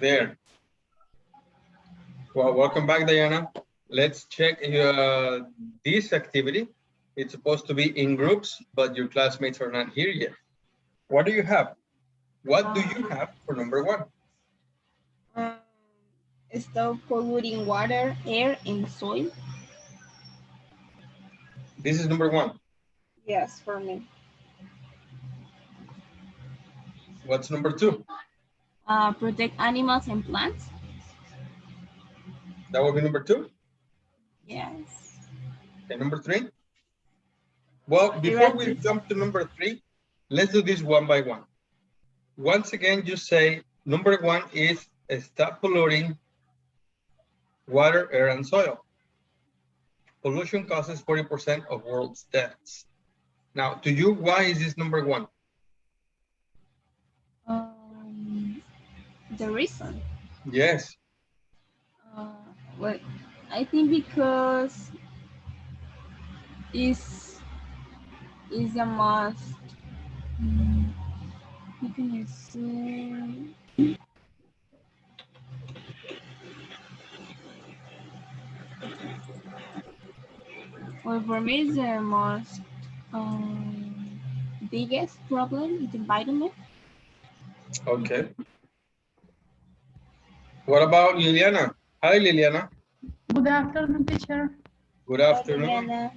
There. Well, welcome back, Diana. Let's check this activity. It's supposed to be in groups, but your classmates are not here yet. What do you have? What do you have for number one? Stop polluting water, air, and soil. This is number one. Yes, for me. What's number two? Protect animals and plants. That will be number two? Yes. Okay, number three? Well, before we jump to number three, let's do this one by one. Once again, you say number one is stop polluting water, air, and soil. Pollution causes 40% of world's deaths. Now, to you, why is this number one? The reason? Yes. Well, I think because is the most. How can I say? Well, for me, it's the most biggest problem is the environment. Okay. What about Liliana? Hi, Liliana. Good afternoon, teacher. Good afternoon.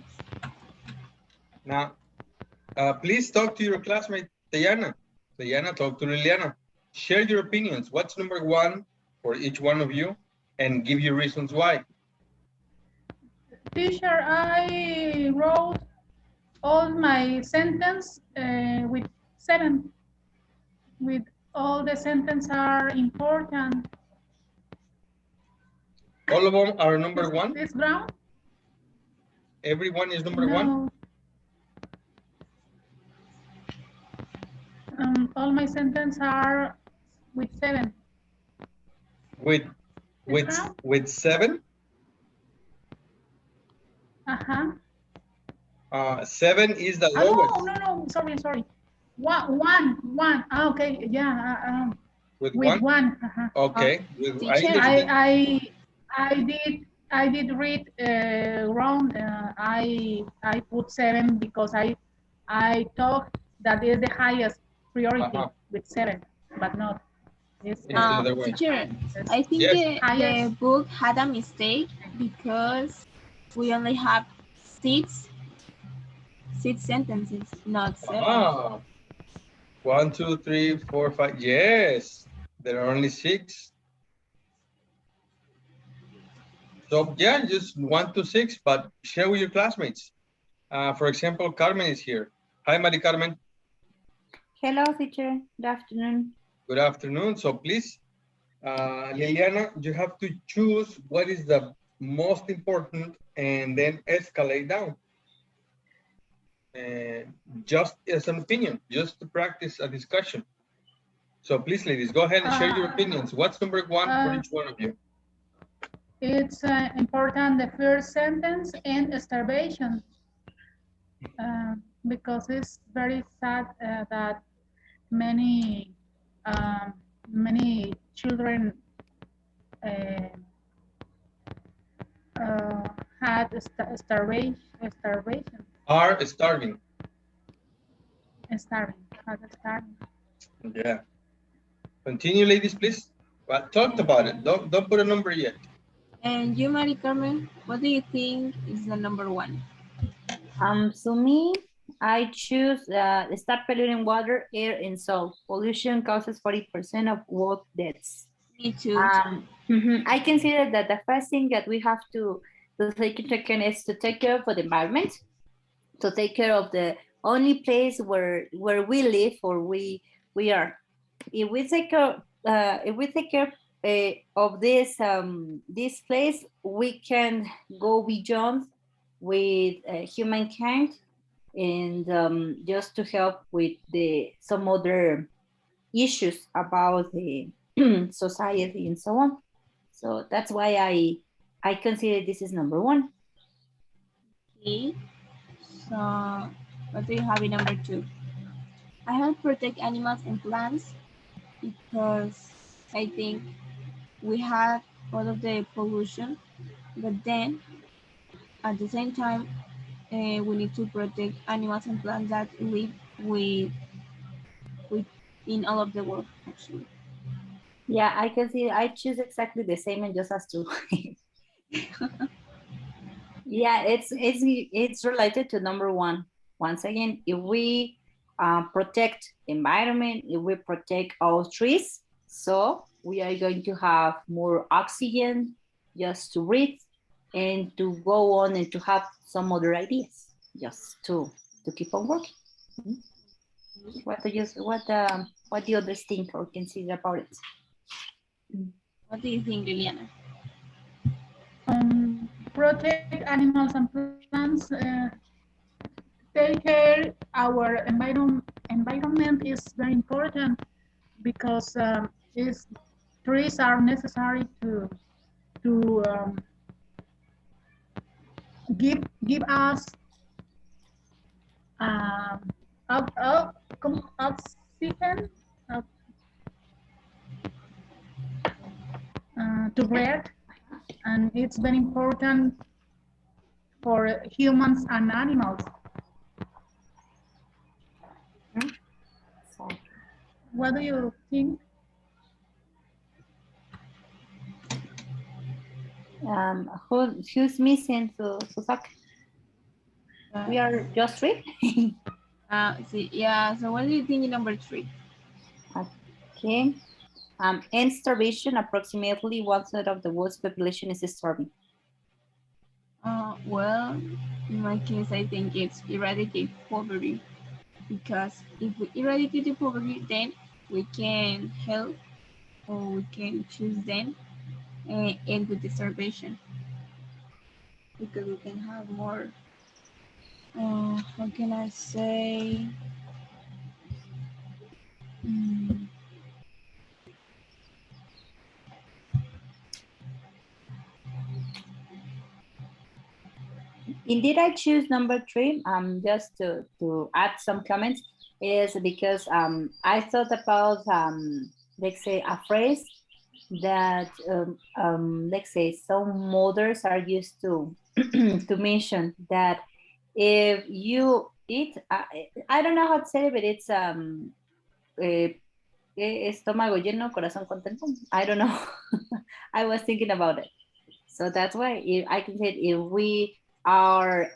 Now, please talk to your classmate, Diana. Diana, talk to Liliana. Share your opinions. What's number one for each one of you? And give you reasons why. Teacher, I wrote all my sentence with 7. With all the sentences are important. All of them are number one? This ground? Everyone is number one? All my sentences are with 7. With 7? 7 is the lowest. No, sorry. One. Okay, yeah. With one? One? Okay. I did read wrong. I put 7 because I thought that is the highest priority with 7, but not. Teacher, I think the book had a mistake because we only have 6 sentences, not 7. 1, 2, 3, 4, 5. Yes, there are only 6. So yeah, just 1 to 6, but share with your classmates. For example, Carmen is here. Hi, Mari Carmen. Hello, teacher. Good afternoon. Good afternoon. So please, Liliana, you have to choose what is the most important and then escalate down. Just as an opinion, just to practice a discussion. So please, ladies, go ahead and share your opinions. What's number one for each one of you? It's important, the first sentence and starvation, because it's very sad that many children had starvation. Are starving. Starving. Yeah. Continue, ladies, please. Well, talked about it. Don't put a number yet. And you, Mari Carmen, what do you think is the number one? So me, I choose stop polluting water, air, and soil. Pollution causes 40% of world deaths. Me too. I consider that the first thing that we have to take into account is to take care of the environment, to take care of the only place where we live or we are. If we take care of this place, we can go beyond with humankind and just to help with some other issues about the society and so on. So that's why I consider this is number one. Okay. So what do you have in number two? I have protect animals and plants. because I think we had all of the pollution, but then at the same time, we need to protect animals and plants that live with in all of the world, actually. Yeah, I can see. I choose exactly the same and just as two. Yeah, it's related to number one. Once again, if we protect the environment, if we protect our trees, so we are going to have more oxygen just to breathe and to go on and to have some other ideas just to keep on working. What do you what the others think or consider about it? What do you think, Liliana? Protect animals and plants, take care our environment is very important because trees are necessary to give us um, oxygen to breathe, and it's very important for humans and animals. So, What do you think? who's missing to Susaka? We are just three. Yeah, so what do you think in number 3? Okay. End starvation, approximately 1/3 of the world's population is starving. Well, in my case, I think it's eradicate poverty, because if we eradicate the poverty, then we can help, or we can choose then end with the starvation, because we can have more, how can I say, mm, Indeed, I choose number 3. Just to add some comments, is because I thought about let's say a phrase that let's say some mothers are used to to mention that if you eat, I don't know how to say it, but it's estómago lleno, corazón contento. I don't know. I was thinking about it. So that's why I can say if we are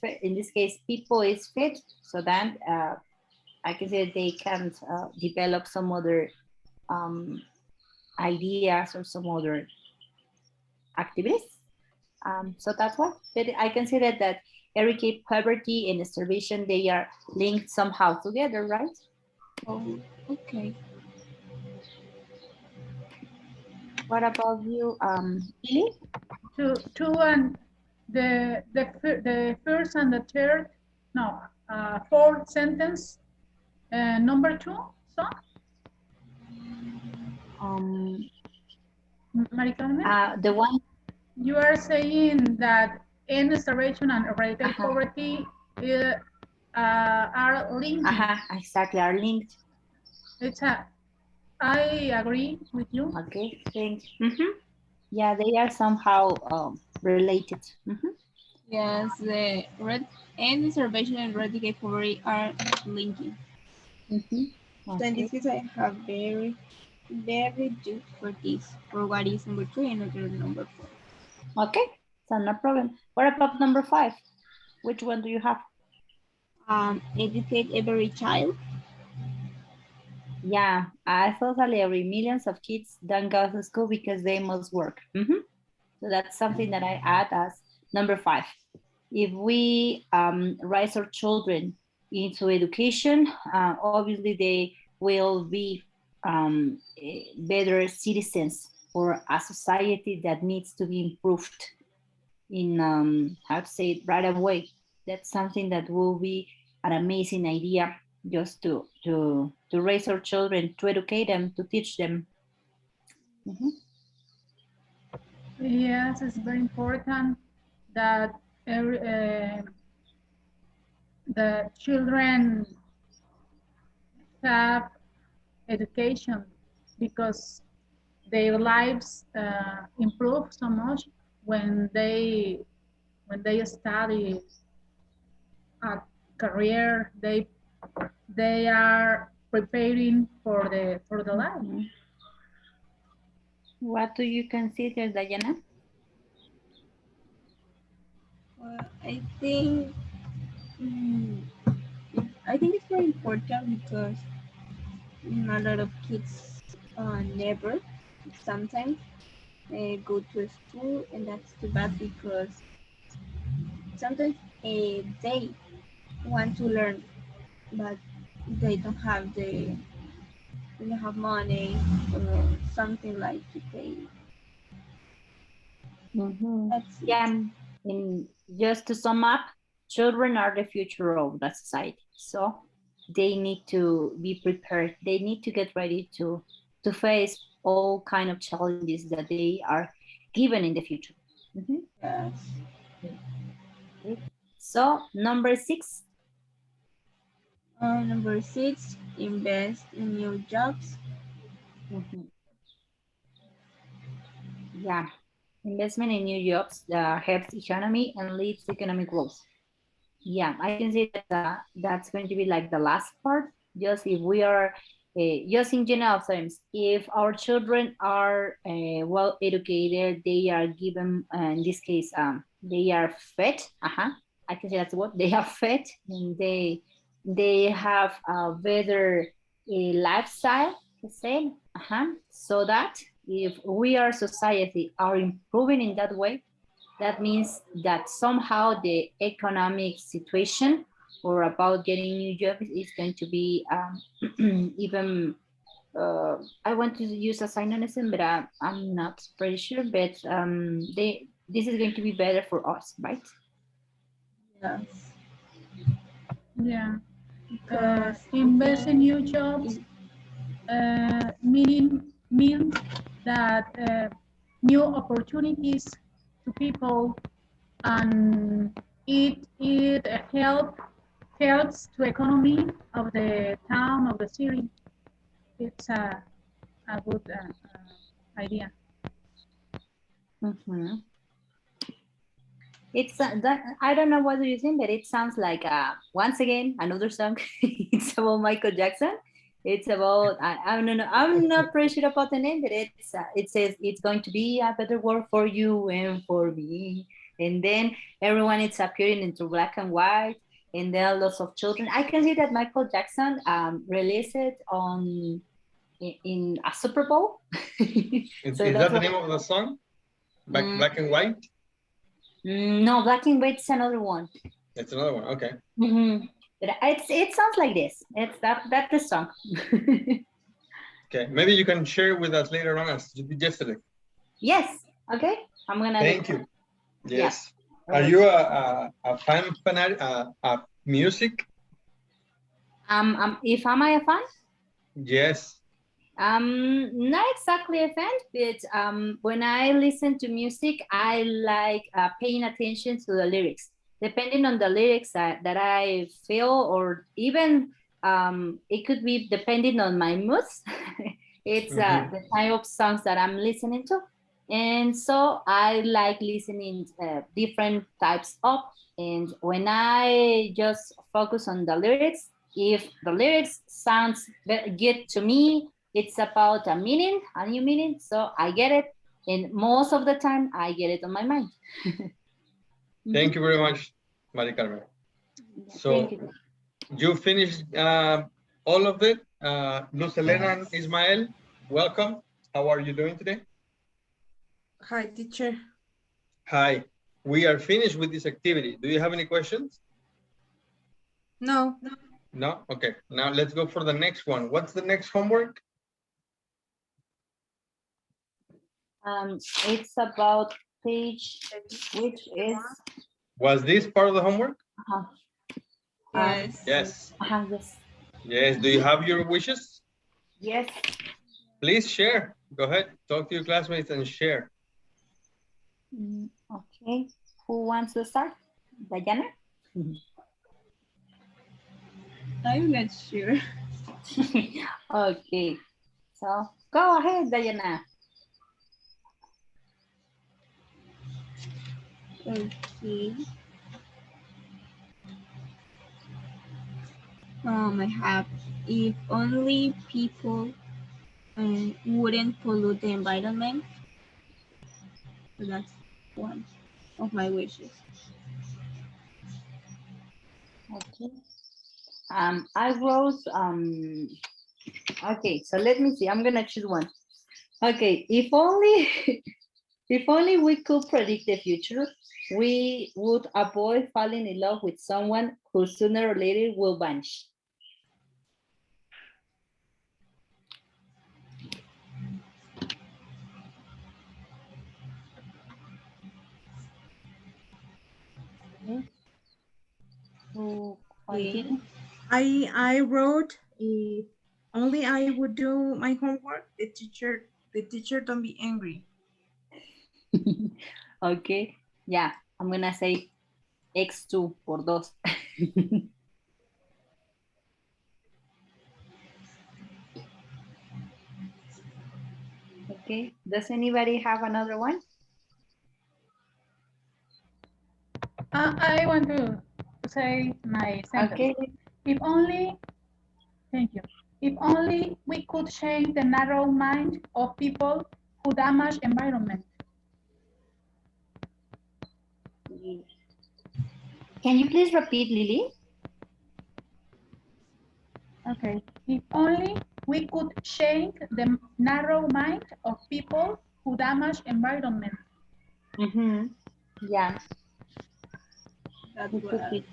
fit, in this case, people is fit, so then I can say they can develop some other ideas or some other activities. So that's why. But I consider that eradicate poverty and starvation, they are linked somehow together, right? oh, okay. What about you, Lily? Two and the first and the third, no, fourth sentence, number 2. So, Maricarmen, The one you are saying that end starvation and eradicate poverty are linked. Exactly, are linked. I agree with you. Okay, thanks. Yeah, they are somehow related. Yes, the red and starvation and eradicate poverty are linking. Okay. So in this case, I have very good for this, for what is number 3 and other number 4. Okay, so no problem. What about number 5? Which one do you have? Educate every child. Yeah, I totally agree. Millions of kids don't go to school because they must work. So that's something that I add as number 5. If we raise our children into education, obviously they will be better citizens for a society that needs to be improved in how to say it right away. That's something that will be an amazing idea, just to raise our children, to educate them, to teach them. Yes, it's very important that the children have education because their lives improve so much when they study a career. They are preparing for the life. What do you consider, Diana? Well, mm, I think it's very important because a lot of kids never sometimes go to school, and that's too bad because sometimes they want to learn, but they don't have they don't have money or something like to pay. That's it. Yeah, and just to sum up, children are the future of the society. So they need to be prepared. They need to get ready to face all kind of challenges that they are given in the future. Yes. Okay. So number 6. Number 6, invest in new jobs. Yeah, investment in new jobs helps economy and leads economic growth. Yeah, I can say that that's going to be like the last part. Just if we are, just in general terms, if our children are well educated, they are given, in this case, they are fed. I can say that's what they are fed, and they have a better lifestyle. Let's say, so that if we our society are improving in that way, that means that somehow the economic situation or about getting new jobs is going to be even, I want to use a synonym, but I'm not pretty sure, but this is going to be better for us, right? Yes. Yeah. Because Invest in new jobs means that new opportunities to people, and it helps to economy of the town, of the city. It's a good idea. It's that, I don't know what you think, but it sounds like once again another song. It's about Michael Jackson. It's about I don't know. I'm not pretty sure about the name, but it says it's going to be a better world for you and for me. And then everyone is appearing into black and white, and there are lots of children. I can see that Michael Jackson released it on in a Super Bowl. Is that the name of the song? Black and white? No, black and white is another one. It's another one. Okay. It sounds like this. It's that's the song. Okay, maybe you can share with us later on as you did yesterday. Yes. Okay. I'm gonna. Thank you. Yes. Yeah. Are you a fan of music? If am I a fan? Yes. Not exactly a fan, but when I listen to music, I like paying attention to the lyrics. Depending on the lyrics that I feel, or even it could be depending on my moods. It's the type of songs that I'm listening to, and so I like listening different types of. And when I just focus on the lyrics, if the lyrics sounds good to me, it's about a meaning, a new meaning, so I get it, and most of the time I get it on my mind. Thank you very much, Maria Carmen. So you finished all of it. Luz Elena and Ismael, welcome. How are you doing today? Hi, teacher. Hi. We are finished with this activity. Do you have any questions? No. No? Okay. Now let's go for the next one. What's the next homework? It's about page, which is... Was this part of the homework? Yes. Yes. Yes. Yes. Do you have your wishes? Yes. Please share. Go ahead. Talk to your classmates and share. Okay. Who wants to start? Diana? I'm not sure. Okay, so go ahead, Diana. Okay. I have, if only people wouldn't pollute the environment. So that's one of my wishes. Okay. I wrote, okay, so let me see, I'm gonna choose one. Okay, if only, if only we could predict the future, we would avoid falling in love with someone who sooner or later will vanish. Okay. So Okay. continue. I wrote if only I would do my homework, the teacher don't be angry. Okay, yeah, I'm gonna say X2 por dos. Okay, does anybody have another one? I want to say my sentence. Okay. If only, thank you. If only we could change the narrow mind of people who damage environment. Can you please repeat, Lily? Okay. If only we could change the narrow mind of people who damage environment. Mm-hmm. Yeah, That it could was be.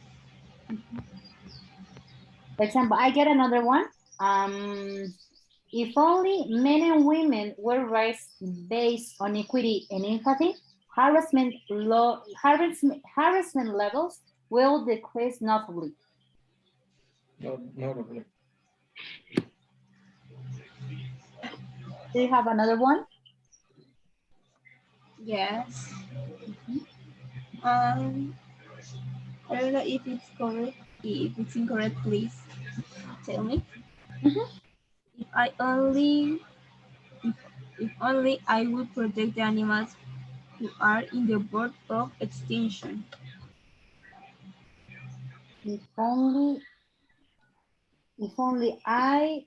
For example, I get another one. If only men and women were raised based on equity and empathy, harassment levels will decrease notably. Notably. Do you have another one? yes. I don't know if it's correct. If it's incorrect, please tell me. Mhm. If I only, if, if only I would protect the animals who are in the verge of extinction. If only, if only I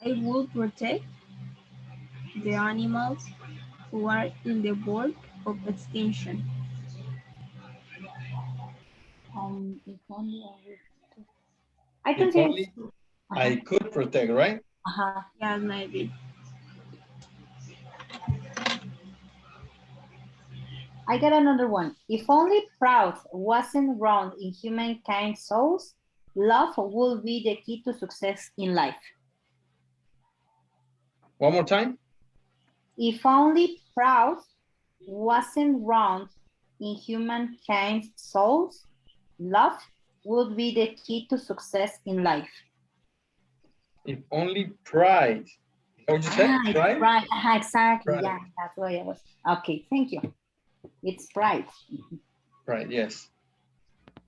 would protect the animals who are in the verge of extinction. if only I If can say it's, only I could protect, right? Yeah, maybe. I got another one. If only proud wasn't wrong in humankind's souls, love will be the key to success in life. One more time. If only proud wasn't wrong in humankind's souls, love would be the key to success in life. If only pride. How would you say? It's Pride? pride. Exactly. Pride. Yeah, that's why I was. Okay, thank you. It's pride. Right, yes.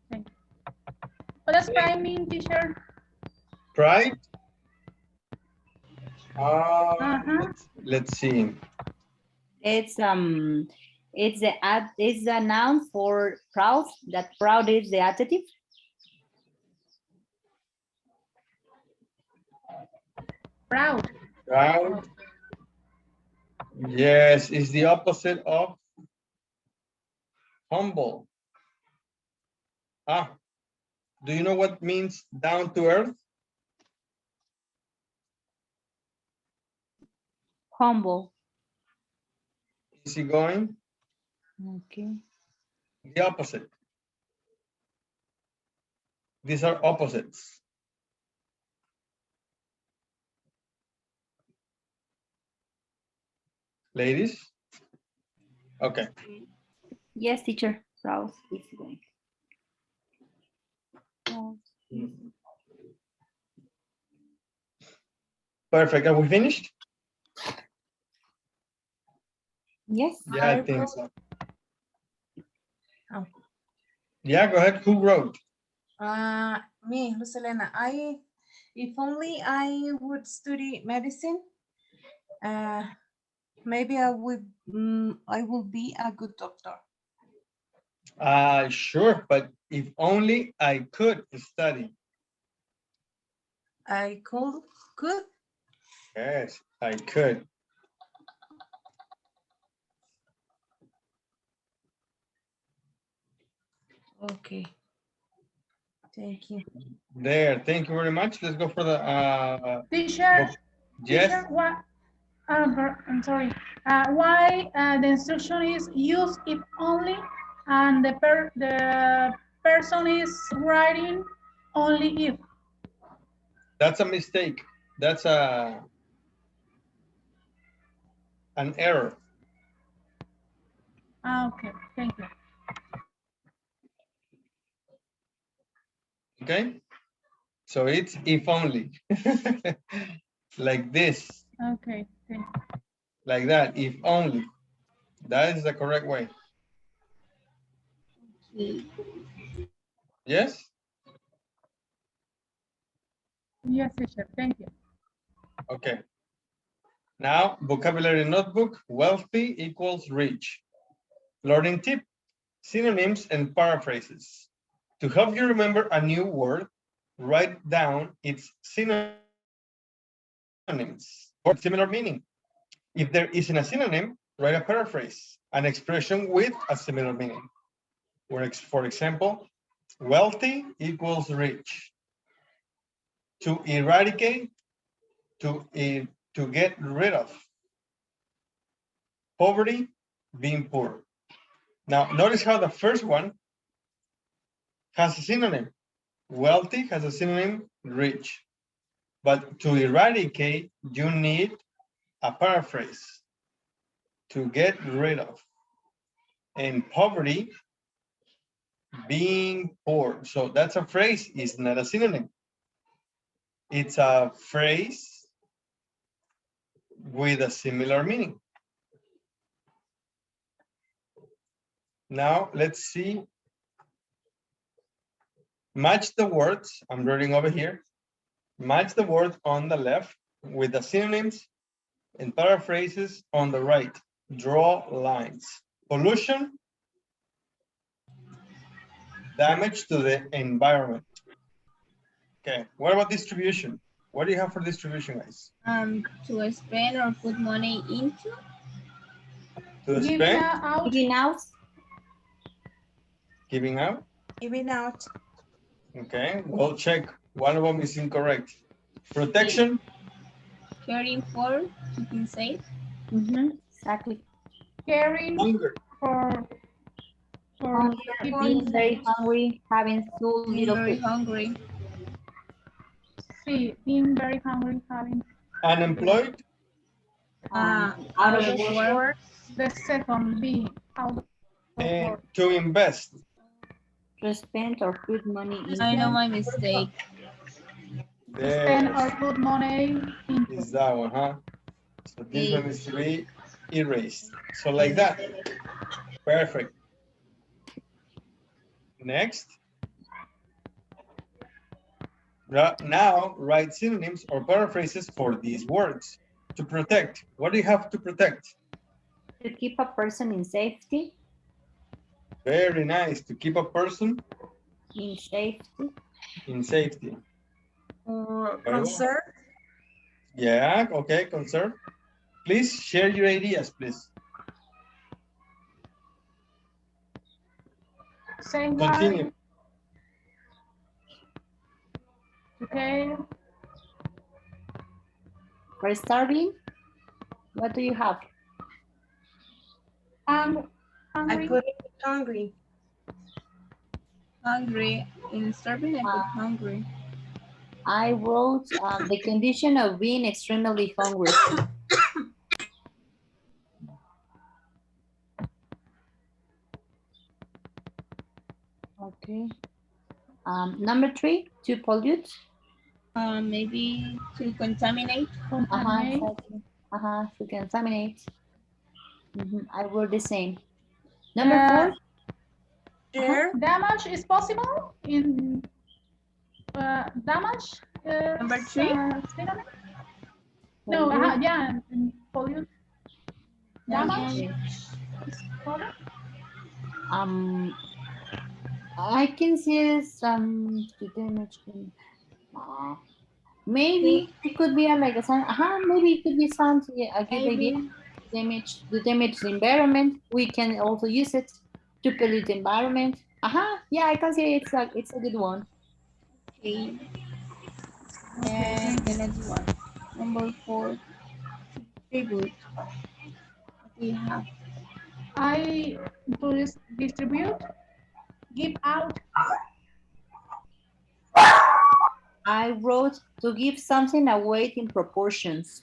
What does pride mean, teacher? Pride? Let's see. It's the noun for proud. That proud is the adjective. Proud. Proud. Yes, it's the opposite of humble. Do you know what means down to earth? Humble. Easygoing. Okay. The opposite. These are opposites. Ladies? Okay. Yes, teacher. Proud. Easygoing. Perfect. Are we finished? Yes. Yeah, I think so. Oh. Yeah, go ahead. Who wrote? Me, Lucelena. If only I would study medicine, maybe I will be a good doctor. Sure, but if only I could study. I could. Yes, I could. Okay. Thank you. There, thank you very much. Let's go for the Teacher, yes. teacher, what? I'm sorry. Why the instruction is use if only, and the person is writing only if? That's a mistake. That's an error. Okay, thank you. Okay, so it's if only. Like this. Okay, thank you. Like that, if only. That is the correct way. Yes? Yes, teacher, thank you. Okay. Now, vocabulary notebook, wealthy equals rich. Learning tip, synonyms and paraphrases. To help you remember a new word, write down its synonyms or similar meaning. If there isn't a synonym, write a paraphrase, an expression with a similar meaning. For example, wealthy equals rich. To eradicate, to get rid of. Poverty, being poor. Now, notice how the first one has a synonym. Wealthy has a synonym, rich. But to eradicate, you need a paraphrase. To get rid of. And poverty, being poor. So that's a phrase, it's not a synonym. It's a phrase with a similar meaning. Now, let's see. Match the words, I'm reading over here. Match the words on the left with the synonyms and paraphrases on the right. Draw lines. Pollution, damage to the environment. Okay, what about distribution? What do you have for distribution, guys? To spend or put money into. To spend? Out. Giving out. Giving out? Giving out. Okay, we'll check. One of them is incorrect. Protection? Caring for, keeping safe. Exactly. Caring Hunger. for Being very hungry, having too little Very food. hungry. See, being very hungry, having. Unemployed? Out of work. The second being out of And work. to invest. To spend or put money in. I know my mistake. Spend or put money in. Is that one, huh? So this one is to be erased. So like that. Perfect. Next. Now write synonyms or paraphrases for these words. To protect. What do you have to protect? To keep a person in safety. Very nice. To keep a person in safety. In safety. Or conserve. Yeah, okay, conserve. Please share your ideas, please. Same Continue. one. Okay. For starving, what do you have? Hungry. I put hungry. Hungry. In starving, I put hungry. I wrote the condition of being extremely hungry. Okay. Number 3, to pollute. Maybe to contaminate. To contaminate. I wrote the same. Number 4. Damage is possible in damage Number 3? No, yeah, pollute. Damage. I can see some damage. Maybe it could be like a sign. Maybe it could be something. Yeah, a good idea. The damage the environment. We can also use it to pollute the environment. Yeah, I can see it's a good one. Okay. And the next one. Number 4. Distribute. What do you have? I distribute, give out. I wrote to give something a weight in proportions.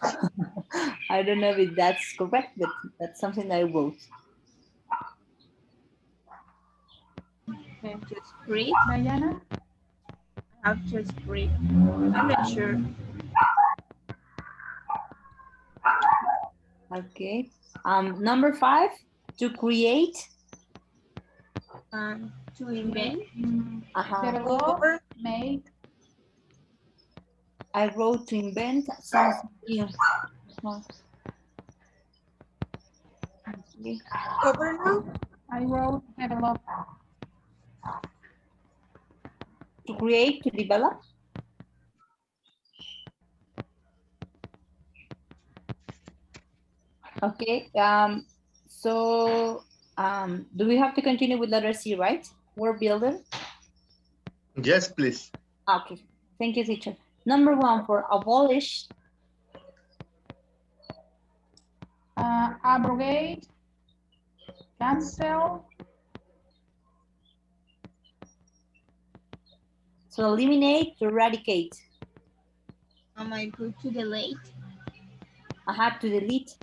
I don't know if that's correct, but that's something I wrote. To spread. Diana? I have to spread. I'm not sure. Okay. Number 5, to create. To invent. Develop, make. I wrote to invent something new. Okay. Cover now? I wrote develop. To create, to develop. Okay. Do we have to continue with letter C, right? Word builder. Yes, please. Okay. Thank you, teacher. Number 1 for abolish. Abrogate, cancel. To eliminate, to eradicate. I go to delete. To delete.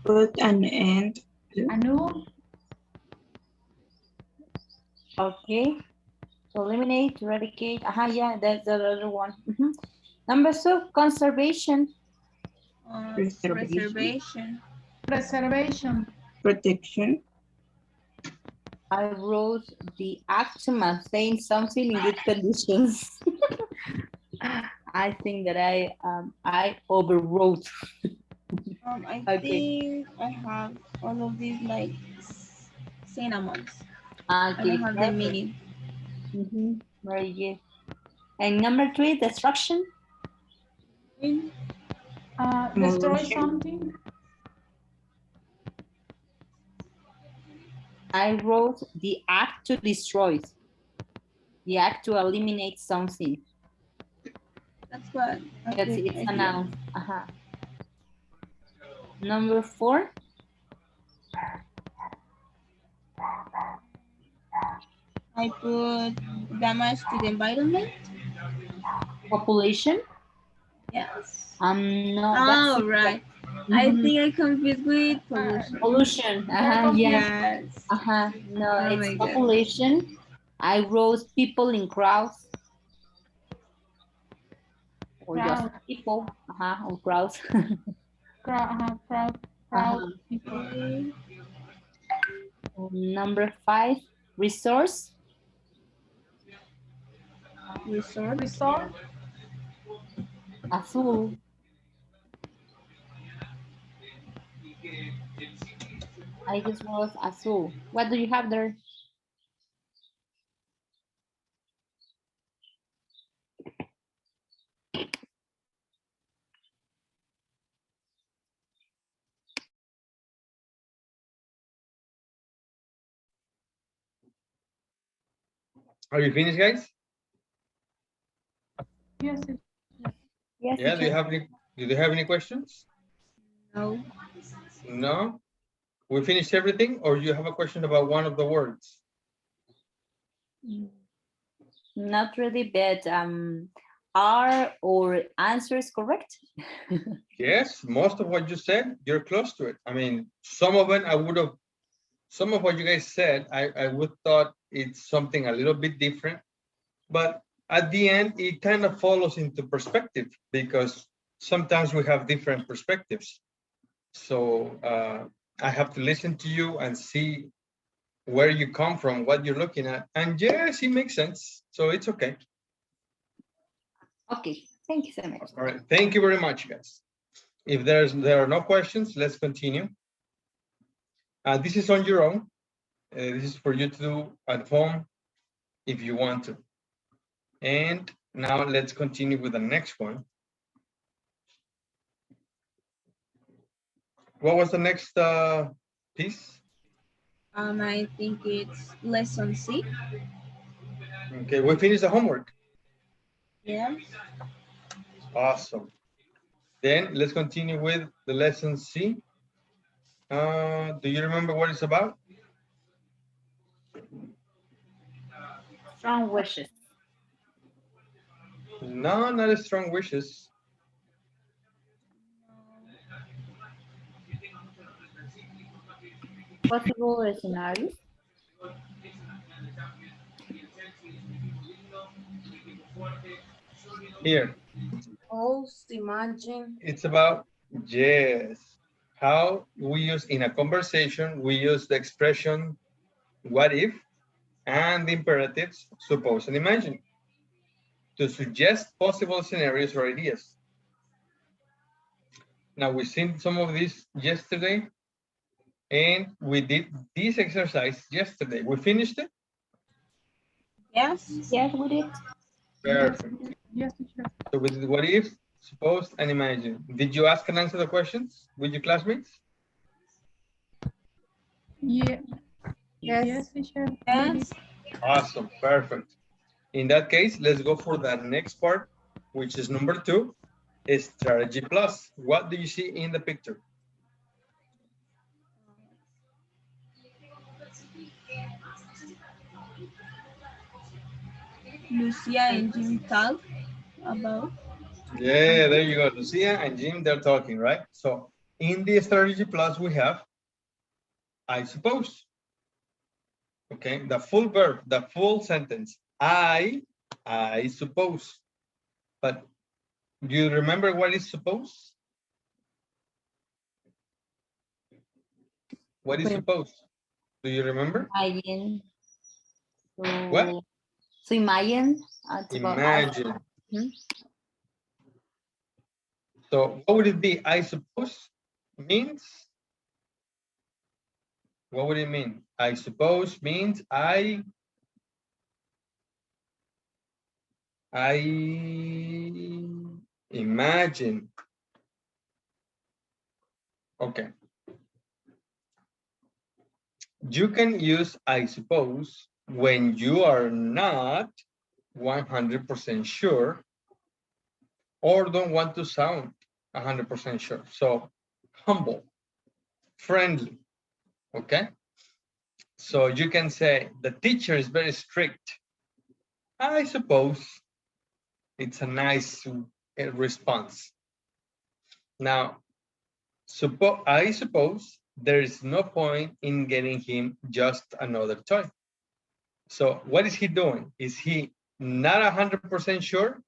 Put an end. Annul. Okay. To eliminate, to eradicate. Yeah, that's the other one. Number 2, conservation. Preservation. Preservation. Protection. I wrote the act to maintain something in good conditions. I think that I overwrote. I think I have all of these like synonyms. I don't have the meaning. Very good. And number 3, destruction. Destroy something. I wrote the act to destroy. The act to eliminate something. That's what. It's a noun. Number 4. I put damage to the environment. Population. Yes. No. Oh, right. I think I confused with pollution. Pollution. Yes. No, it's population. I wrote people in crowds. Or just people. Or crowds. Crowd people. Number 5, resource. Resort. Azul. I just wrote azul. What do you have there? Are you finished, guys? Yes. Yes. Yeah. Do you have any questions? No. No. We finished everything, or you have a question about one of the words? Not really, but are or answers correct? Yes, most of what you said, you're close to it. I mean, some of it some of what you guys said, I would thought it's something a little bit different, but at the end, it kind of follows into perspective because sometimes we have different perspectives. So I have to listen to you and see where you come from, what you're looking at. And yes, it makes sense. So it's okay. Okay, thank you so much. All right, thank you very much, guys. If there are no questions, let's continue. This is on your own. This is for you to do at home if you want to. And now let's continue with the next one. What was the next piece? I think it's lesson C. Okay, we finished the homework. Yeah. Awesome. Then let's continue with the lesson C. Do you remember what it's about? Strong wishes. No, not as strong wishes. Possible scenarios. Here. Suppose, imagine. It's about, yes, how we use in a conversation, we use the expression what if and the imperatives suppose and imagine to suggest possible scenarios or ideas. Now, we've seen some of these yesterday, and we did this exercise yesterday. We finished it? Yes. Yes, we did. Perfect. Yes, teacher. So we did what if, suppose, and imagine. Did you ask and answer the questions with your classmates? Yeah. Yes. Yes, teacher. Yes. Awesome, perfect. In that case, let's go for the next part, which is number 2, is strategy plus. What do you see in the picture? Lucia and Jim talk about. Yeah, there you go. Lucia and Jim, they're talking, right? So in the strategy plus, we have, I suppose. Okay, the full verb, the full sentence. I suppose. But do you remember what is suppose? What is suppose? Do you remember? Imagine. What? So imagine. Imagine. So what would it be? I suppose means, what would it mean? I suppose means I imagine. Okay. You can use I suppose when you are not 100% sure or don't want to sound 100% sure. So humble, friendly, okay? So you can say the teacher is very strict. I suppose it's a nice response. Now, I suppose there is no point in getting him just another toy. So what is he doing? Is he not 100% sure?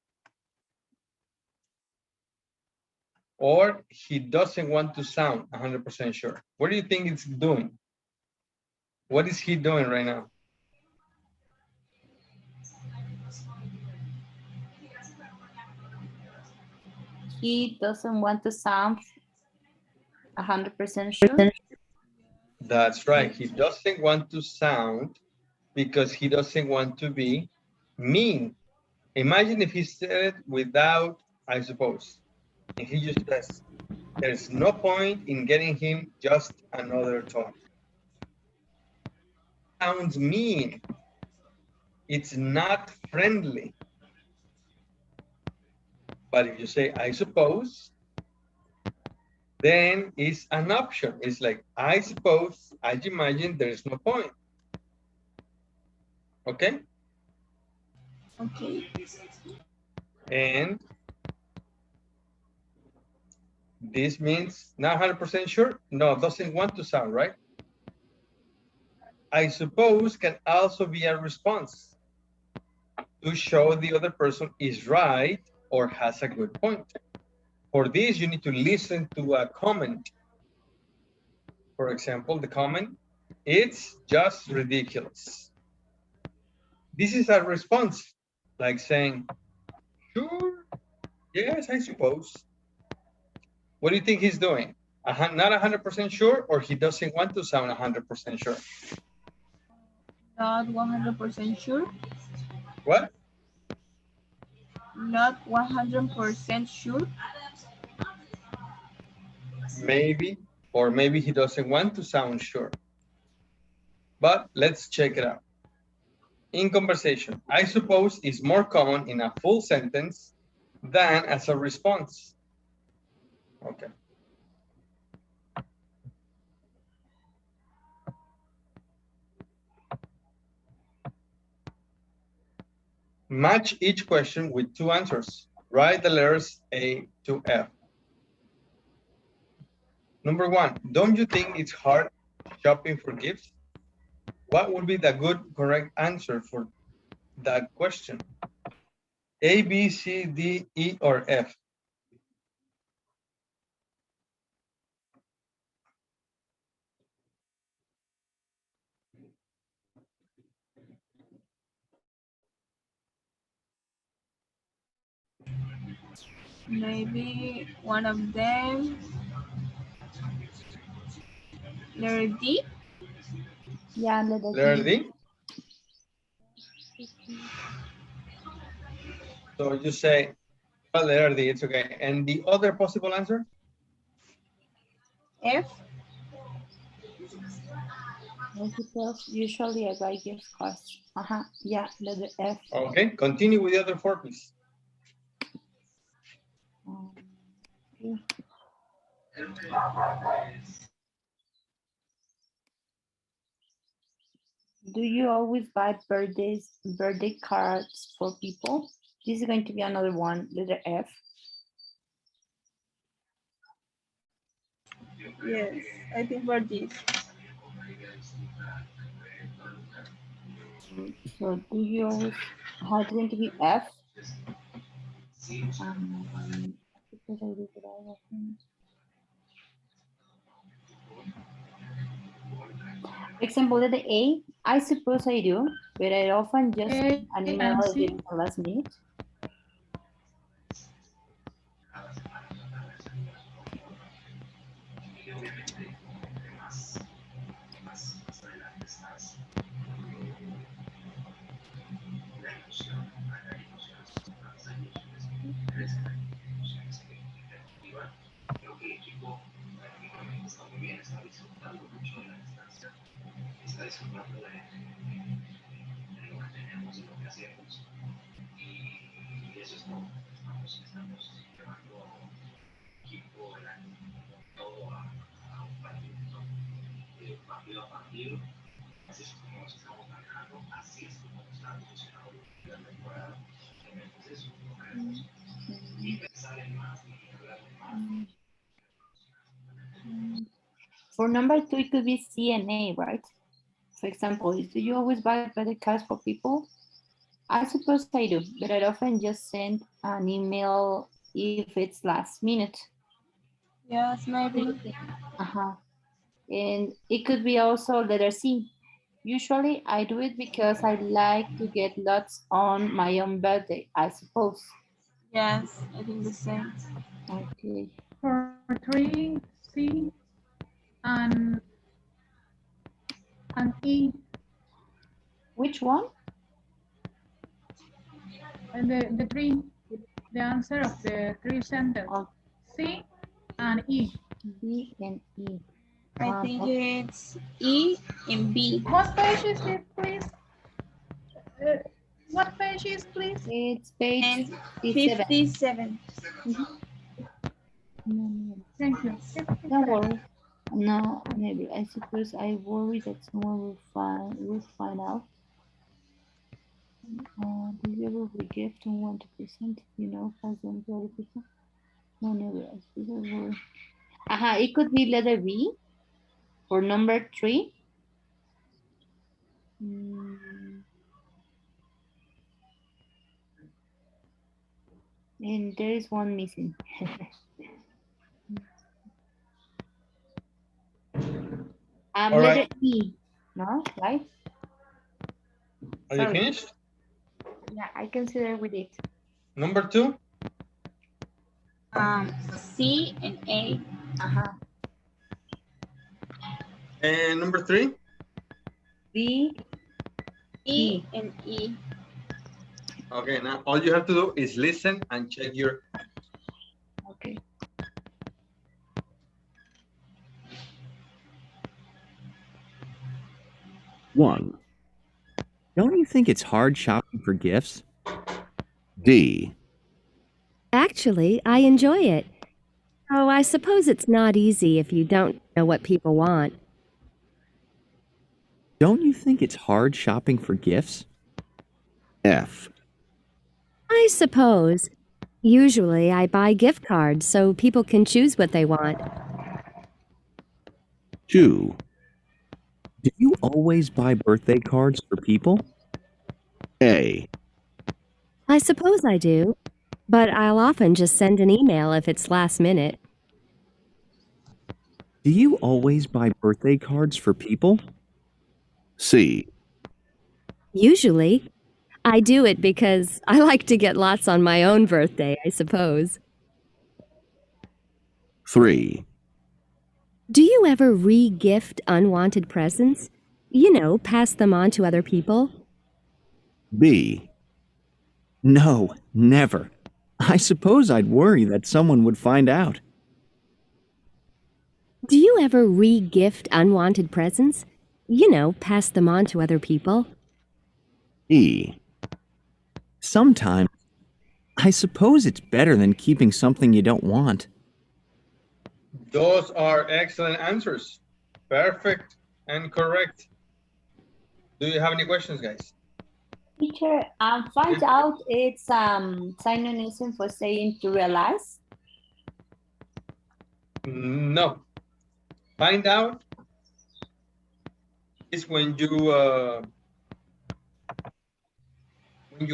Or he doesn't want to sound 100% sure? What do you think it's doing? What is he doing right now? He doesn't want to sound 100% sure. That's right. He doesn't want to sound because he doesn't want to be mean. Imagine if he said it without, I suppose. And he just says, there's no point in getting him just another toy. Sounds mean. It's not friendly. But if you say, I suppose, then it's an option. It's like, I suppose, I imagine there's no point. Okay? Okay. And this means not 100% sure? No, doesn't want to sound, right? I suppose can also be a response to show the other person is right or has a good point. For this, you need to listen to a comment. For example, the comment, it's just ridiculous. This is a response, like saying, sure, Yes, I suppose. What do you think he's doing? Not 100% sure, or he doesn't want to sound 100% sure? Not 100% sure. What? Not 100% sure. Maybe, or maybe he doesn't want to sound sure. But let's check it out. In conversation, I suppose is more common in a full sentence than as a response. Okay. Match each question with two answers. Write the letters A to F. Number one, don't you think it's hard shopping for gifts? What would be the good, correct answer for that question? A, B, C, D, E, or F? Maybe one of them. Letter D. Yeah, Letter D? So you say, well, letter D, it's okay. And the other possible answer? F. Usually I buy gift cards. Yeah, letter F. Okay, continue with the other four, please. Okay. Do you always buy birthday cards for people? This is going to be another one, letter F. Yes, I think for this. So do you always, how it's going to be F? Because I do it all often. For example, letter A, I suppose I do, but I often just A an email and at C. the last minute. For number 2, it could be C and A, right? For example, do you always buy credit cards for people? I suppose I do, but I often just send an email if it's last minute. Yes, maybe. And it could be also letter C. Usually I do it because I like to get lots on my own birthday, I suppose. Yes, I think the same. Okay. For 3, C and E. Which one? And the 3, the answer of the 3 sentences. Oh. C and E. B and E. I think it's E and B. What page is it, please? What page is, please? It's page 57. 57. Thank you. Don't worry. No, maybe. I suppose I worry that someone will find out. Do you ever gift and want to present, pass them to other people? No, never. I suppose I worry. It could be letter B for number 3. And there is one missing. Letter E, no, right? Are you finished? Yeah, I consider with it. Number 2? C and A. And number 3? B, E and E. Okay, now all you have to do is listen and check your. okay. One. Don't you think it's hard shopping for gifts? D. Actually, I enjoy it. Oh, I suppose it's not easy if you don't know what people want. Don't you think it's hard shopping for gifts? F. I suppose. Usually, I buy gift cards so people can choose what they want. 2. Do you always buy birthday cards for people? A. I suppose I do, but I'll often just send an email if it's last minute. Do you always buy birthday cards for people? C. Usually, I do it because I like to get lots on my own birthday, I suppose. 3. Do you ever re-gift unwanted presents? You know, pass them on to other people? B. No, never. I suppose I'd worry that someone would find out. Do you ever re-gift unwanted presents? You know, pass them on to other people? E. Sometimes. I suppose it's better than keeping something you don't want. Those are excellent answers. Perfect and correct. Do you have any questions, guys? Teacher, find out it's synonym for saying to realize. No. Find out is when you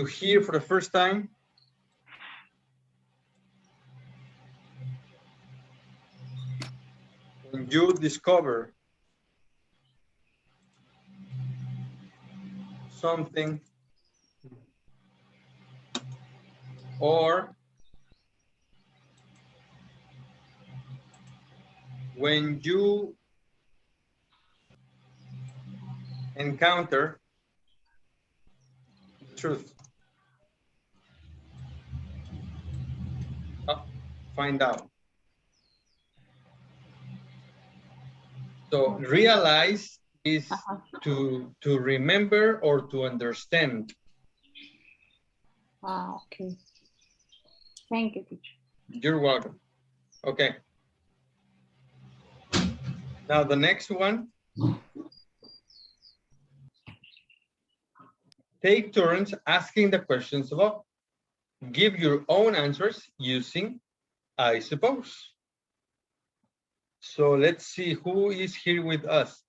hear for the first time. When you discover something, or when you encounter the truth. Find out. So realize is to remember or to understand. Okay. Thank you, teacher. You're welcome. Okay. Now the next one. Take turns asking the questions above. Give your own answers using I suppose. So let's see who is here with us.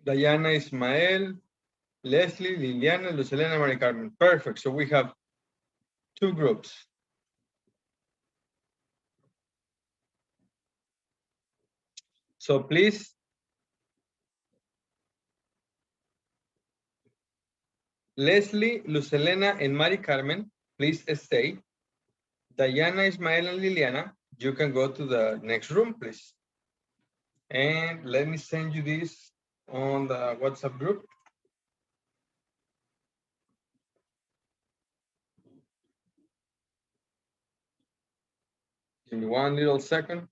Diana, Ismael, Leslie, Liliana, Lucelena, Mari Carmen. Perfect. So we have 2 groups. So please, Leslie, Lucelena, and Mari Carmen, please stay. Diana, Ismael, and Liliana, you can go to the next room, please. And let me send you this on the WhatsApp group. Give me 1 little second.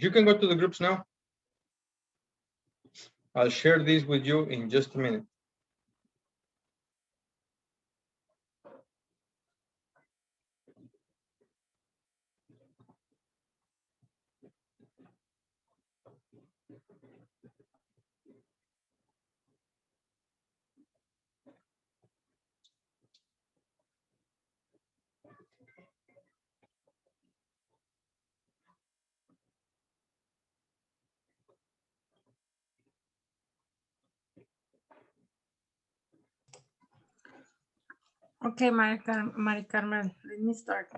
You can go to the groups now. I'll share this with you in just a minute. Okay, Mari Carmen, let me start.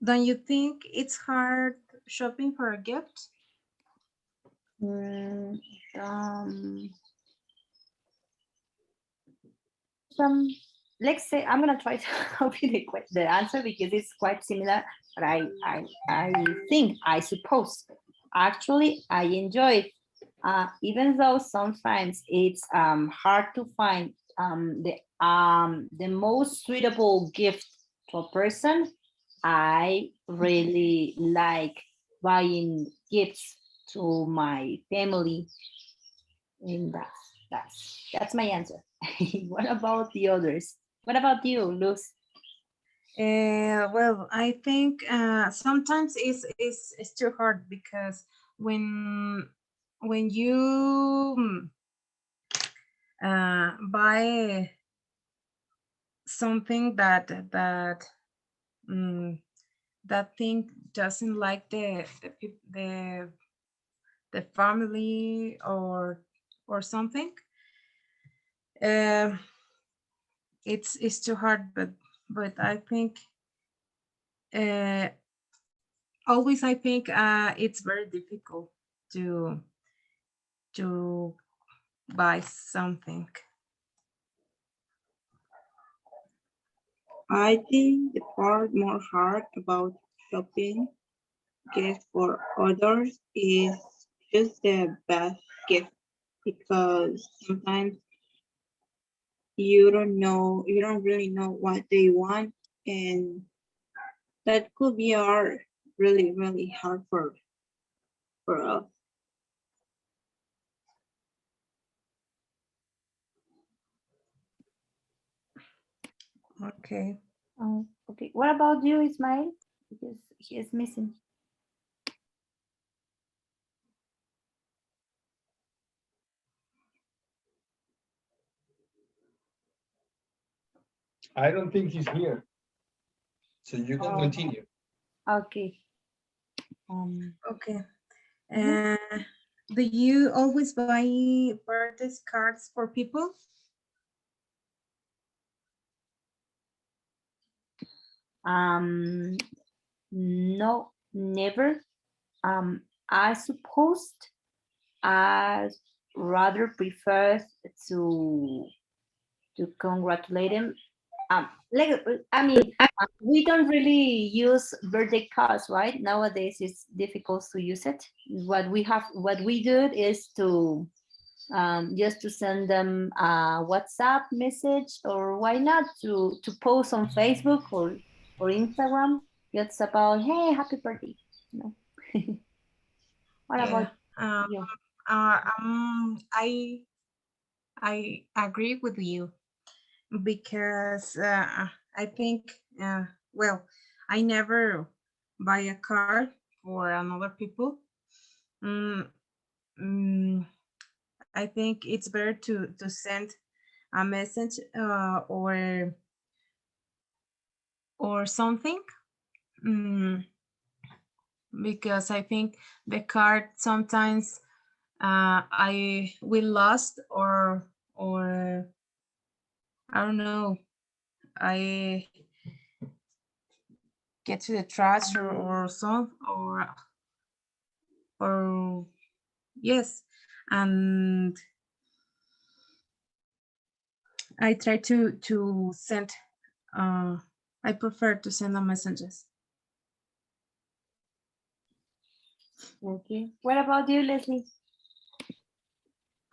Don't you think it's hard shopping for a gift? Mm, some let's say I'm gonna try to copy the answer because it's quite similar, but I think I suppose actually I enjoy it. Even though sometimes it's hard to find the most suitable gift to a person, I really like buying gifts to my family, and that's my answer. What about the others? What about you, Luz? Well, I think sometimes it's too hard because when you buy something that thing doesn't like the family or something, uh, it's too hard. But I think uh, always I think it's very difficult to to buy something. I think the part more hard about shopping gifts for others is just the best gift, because sometimes you don't really know what they want, and that could be hard, really, really hard for us. Okay. Okay. What about you, Ismail? Because he is missing. I don't think he's here. So you can Oh, continue. okay. Okay. Mhm. Do you always buy birthday cards for people? Um, no, never. I suppose I rather prefer to congratulate him. Like I mean, we don't really use birthday cards, right? Nowadays, it's difficult to use it. What we do is to just to send them a WhatsApp message, or why not to post on Facebook or Instagram. It's about, hey, happy birthday. You know. What Yeah. about you? I agree with you because I think well, I never buy a card for another people. Mm, mm, I think it's better to send a message or something. Mm, because I think the card sometimes I we lost or I don't know, I get to the trash or some or yes, and I try to send I prefer to send the messages. Okay. What about you, Leslie?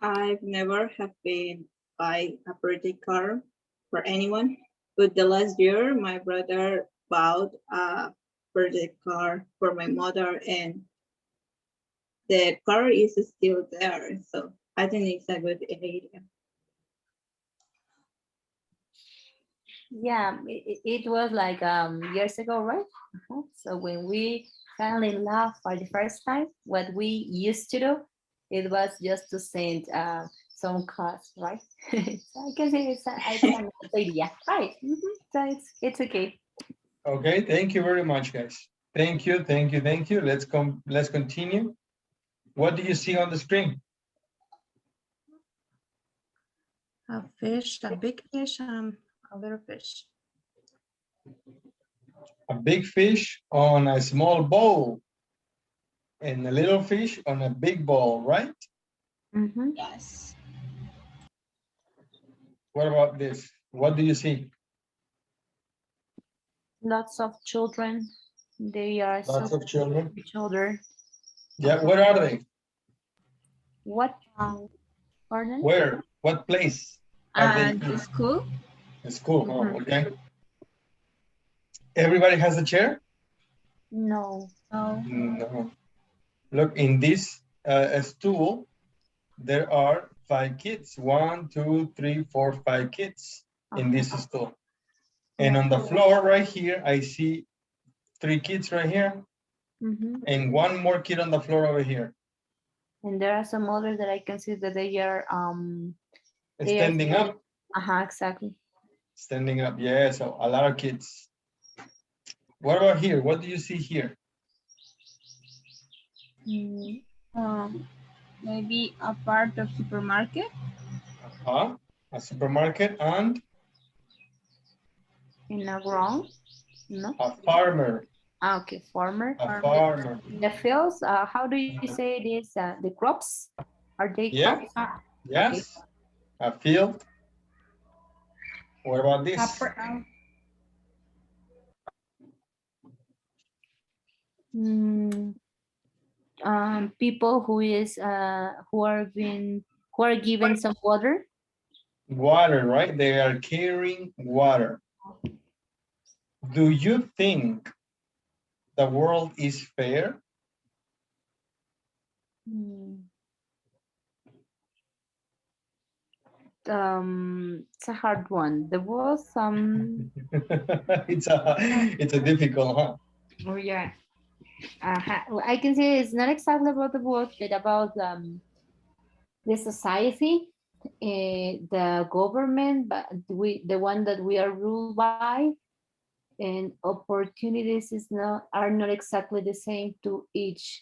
I've never have been buy a birthday card for anyone, but the last year my brother bought a birthday card for my mother, and the card is still there. So I think it's a good idea. Yeah, it was like years ago, right? So when we fell in love for the first time, what we used to do, it was just to send some cards, right? So I can say it's a nice idea, right? So it's okay. Okay, thank you very much, guys. Thank you, thank you, thank you. Let's continue. What do you see on the screen? A fish, a big fish, and a little fish. A big fish on a small bowl and a little fish on a big bowl, right? Mm-hmm. Yes. What about this? What do you see? Lots of children. They are Lots of children. each other. Yeah, where are they? What? Pardon? Where? What place are they And the in? school? The school. Oh, Mhm. okay. Everybody has a chair? No. No. No. Look, in this stool, there are 5 kids. 1, 2, 3, 4, 5 kids in this stool. And on the floor right here, I see 3 kids right here Mm-hmm. and 1 more kid on the floor over here. And there are some others that I can see that they are Standing up. Exactly. Standing up, yeah, so a lot of kids. What about here? What do you see here? Maybe a part of supermarket. A supermarket and In a ground? No. a farmer. Okay, farmer. A farmer. The fields, how do you say this? The crops? Are they Yeah. crops? Yes. Okay. A field. What about this? People who are given some water. Water, right? They are carrying water. Do you think the world is fair? It's a hard one. There was some. it's a difficult, huh? Oh yeah. I can say it's not exactly about the world, but about the society, the government, but the one that we are ruled by, and opportunities are not exactly the same to each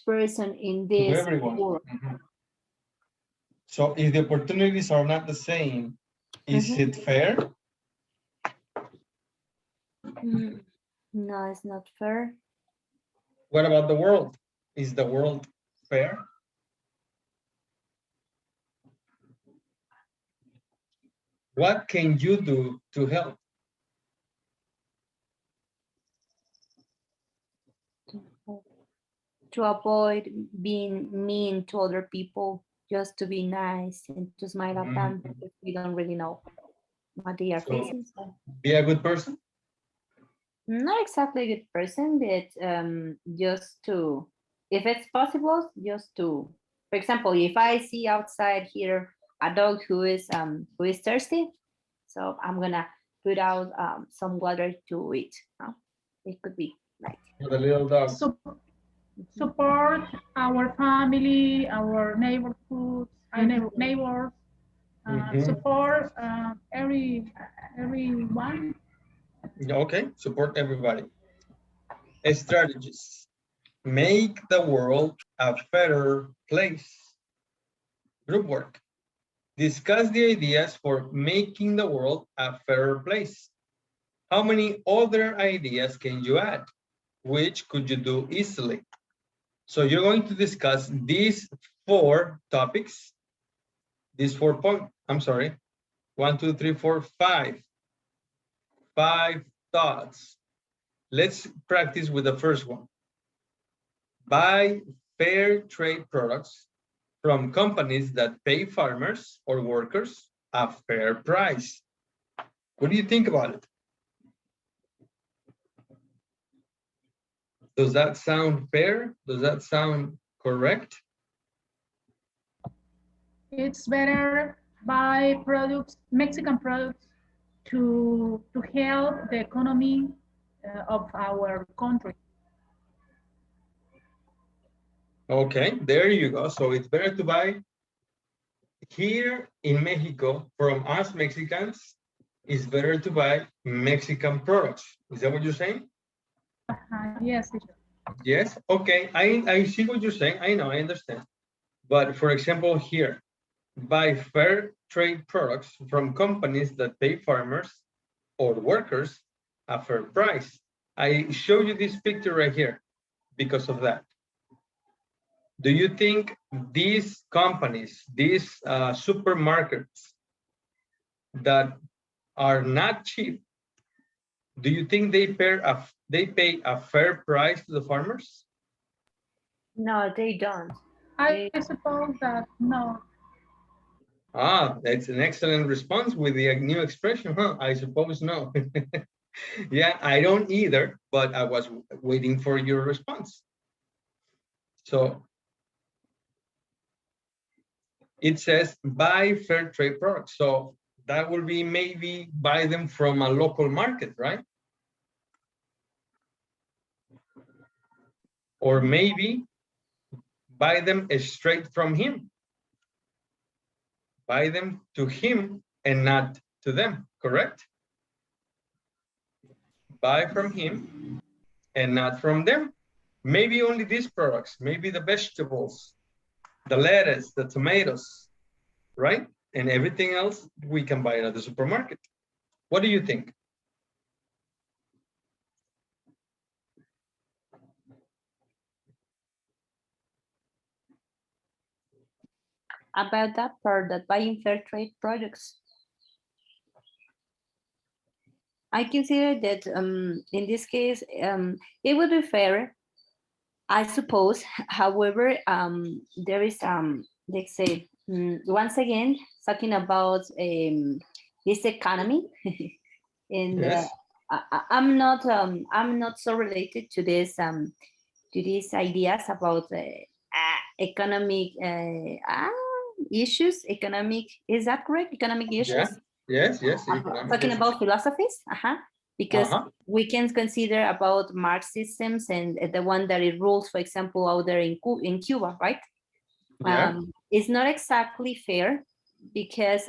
person in this To everyone. world. Mm-hmm. So if the opportunities are not the same, is it fair? No, it's not fair. What about the world? Is the world fair? What can you do to help? To avoid being mean to other people, just to be nice and to smile at them, because we don't really know what they are facing. So. Be a good person? Not exactly a good person, but just to, if it's possible, just to, for example, if I see outside here a dog who is thirsty, so I'm gonna put out some water to it. It could be like the little dog. Support our family, our neighborhoods, neighbors. Support everyone. Okay, support everybody. Strategies. Make the world a fairer place. Group work. Discuss the ideas for making the world a fairer place. How many other ideas can you add? Which could you do easily? So you're going to discuss these 4 topics. These 4 points. I'm sorry. 1, 2, 3, 4, 5. 5 thoughts. Let's practice with the first one. Buy fair trade products from companies that pay farmers or workers a fair price. What do you think about it? Does that sound fair? Does that sound correct? It's better buy products, Mexican products, to help the economy of our country. Okay, there you go. So it's better to buy here in Mexico from us Mexicans. It's better to buy Mexican products. Is that what you're saying? Yes. Yes. Okay. I see what you're saying. I know. I understand. But for example, here, buy fair trade products from companies that pay farmers or workers a fair price. I show you this picture right here because of that. Do you think these companies, these supermarkets that are not cheap, do you think they pay a fair price to the farmers? No, they don't. I suppose that no. Ah, that's an excellent response with the new expression, huh? I suppose no. Yeah, I don't either, but I was waiting for your response. So it says buy fair trade products. So that will be maybe buy them from a local market, right? Or maybe buy them straight from him. Buy them to him and not to them, correct? Buy from him and not from them. Maybe only these products, maybe the vegetables, the lettuce, the tomatoes, right? And everything else we can buy at the supermarket. What do you think? About that part, that buying fair trade products. I consider that in this case, it would be fair, I suppose. However, there is, let's say, once again, talking about this economy, and Yes. I'm not so related to these ideas about economic issues. Is that correct? Economic issues. Yeah. Yes. Talking about philosophies, because we can consider about Marxisms and the one that it rules, for example, out there in Cuba, right? Yeah. It's not exactly fair because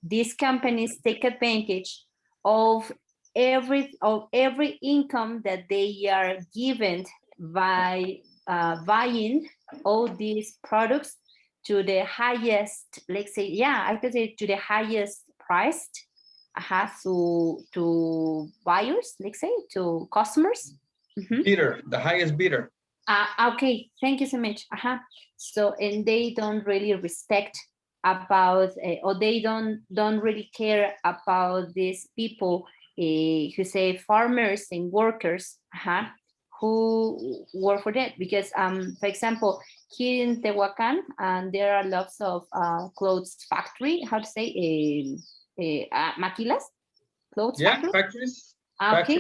these companies take advantage of every income that they are given by buying all these products to the highest, let's say, I could say to the highest priced to buyers, let's say, to customers. Bidder, the highest bidder. Okay, thank you so much. So, and they don't really respect about, or they don't really care about these people who say farmers and workers, who work for that. Because, for example, here in Tehuacan, there are lots of clothes factory. How to say, maquilas, clothes factories. Okay.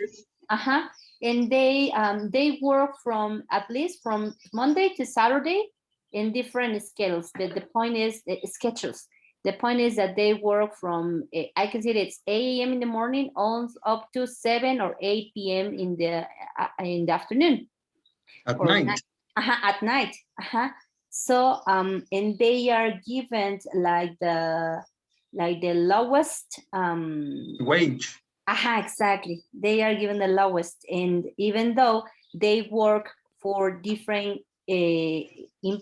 And they work from at least from Monday to Saturday in different scales. The point is schedules. The point is that they work from I consider it's 8 a.m. in the morning on up to 7 or 8 p.m. in the afternoon. At night. At night. So and they are given like the lowest wage. Exactly. They are given the lowest, and even though they work for different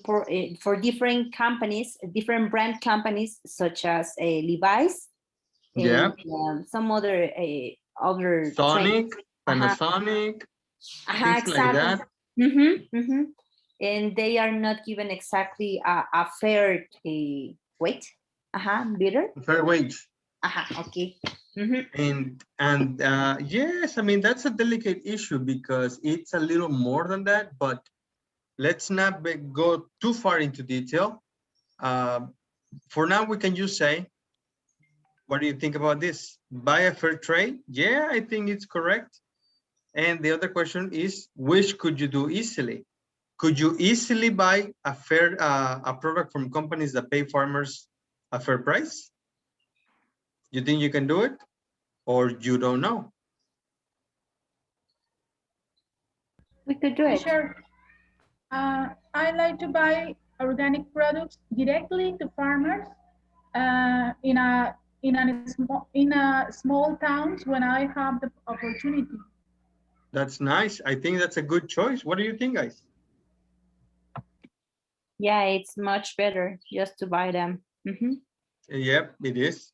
for different companies, different brand companies such as Levi's, and some other Sonic, Panasonic, things like that. And they are not given exactly a fair weight, bidder. Fair wage. Okay. And yes, I mean, that's a delicate issue because it's a little more than that, but let's not go too far into detail. For now, we can just say, what do you think about this? Buy a fair trade? Yeah, I think it's correct. And the other question is, which could you do easily? Could you easily buy a fair a product from companies that pay farmers a fair price? You think you can do it? Or you don't know? We could do it. Sure. I like to buy organic products directly to farmers in a small towns when I have the opportunity. That's nice. I think that's a good choice. What do you think, guys? Yeah, it's much better just to buy them. Yep, it is.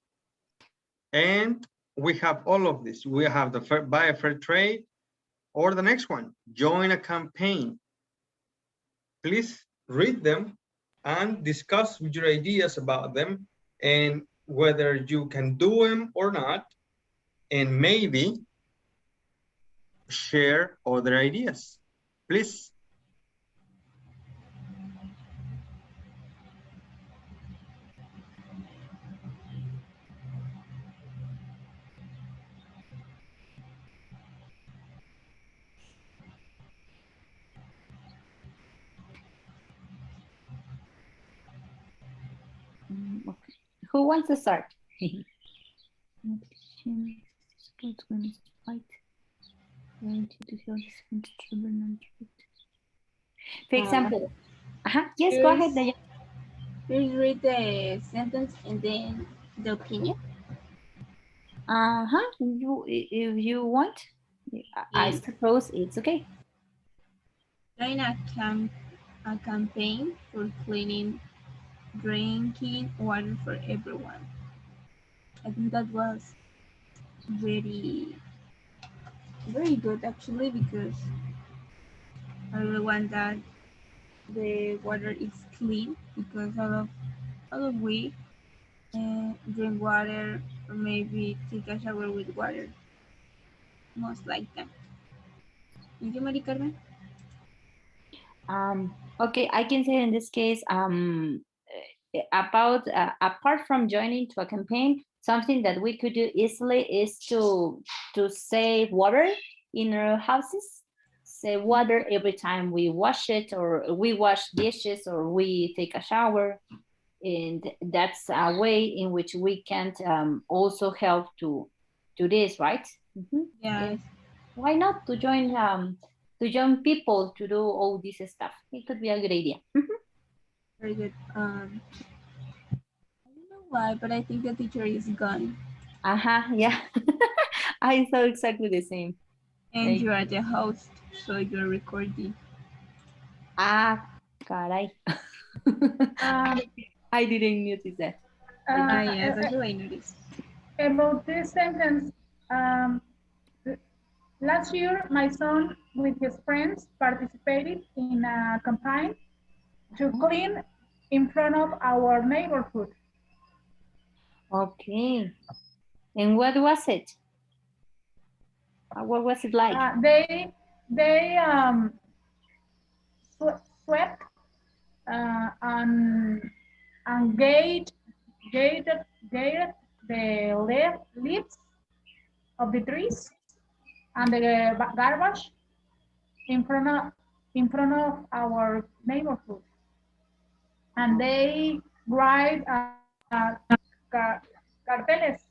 And we have all of this. We have the buy a fair trade, or the next one, join a campaign. Please read them and discuss your ideas about them and whether you can do them or not, and maybe share other ideas. Please. Okay. Who wants to start? For example, yes, go ahead, Daya. Please read the sentence and then the opinion. If you want, I suppose it's okay. Join a campaign for cleaning drinking water for everyone. I think that was very, very good actually, because I really want that the water is clean, because all of we drink water or maybe take a shower with water most like them. Thank you, Mari Carmen. Okay, I can say in this case, about apart from joining to a campaign, something that we could do easily is to save water in our houses. Save water every time we wash it, or we wash dishes, or we take a shower, and that's a way in which we can also help to this, right? Yes. Why not to join people to do all this stuff? It could be a good idea. Very good. I don't know why, but I think the teacher is gone. Yeah. I saw exactly the same. And you are the host, so you're recording. Caray. I didn't notice that. Yes, that's what I noticed. About this sentence, last year my son with his friends participated in a campaign to clean in front of our neighborhood. Okay. And what was it? What was it like? They swept and gated the leaves of the trees and the garbage in front of our neighborhood, and they write carteles.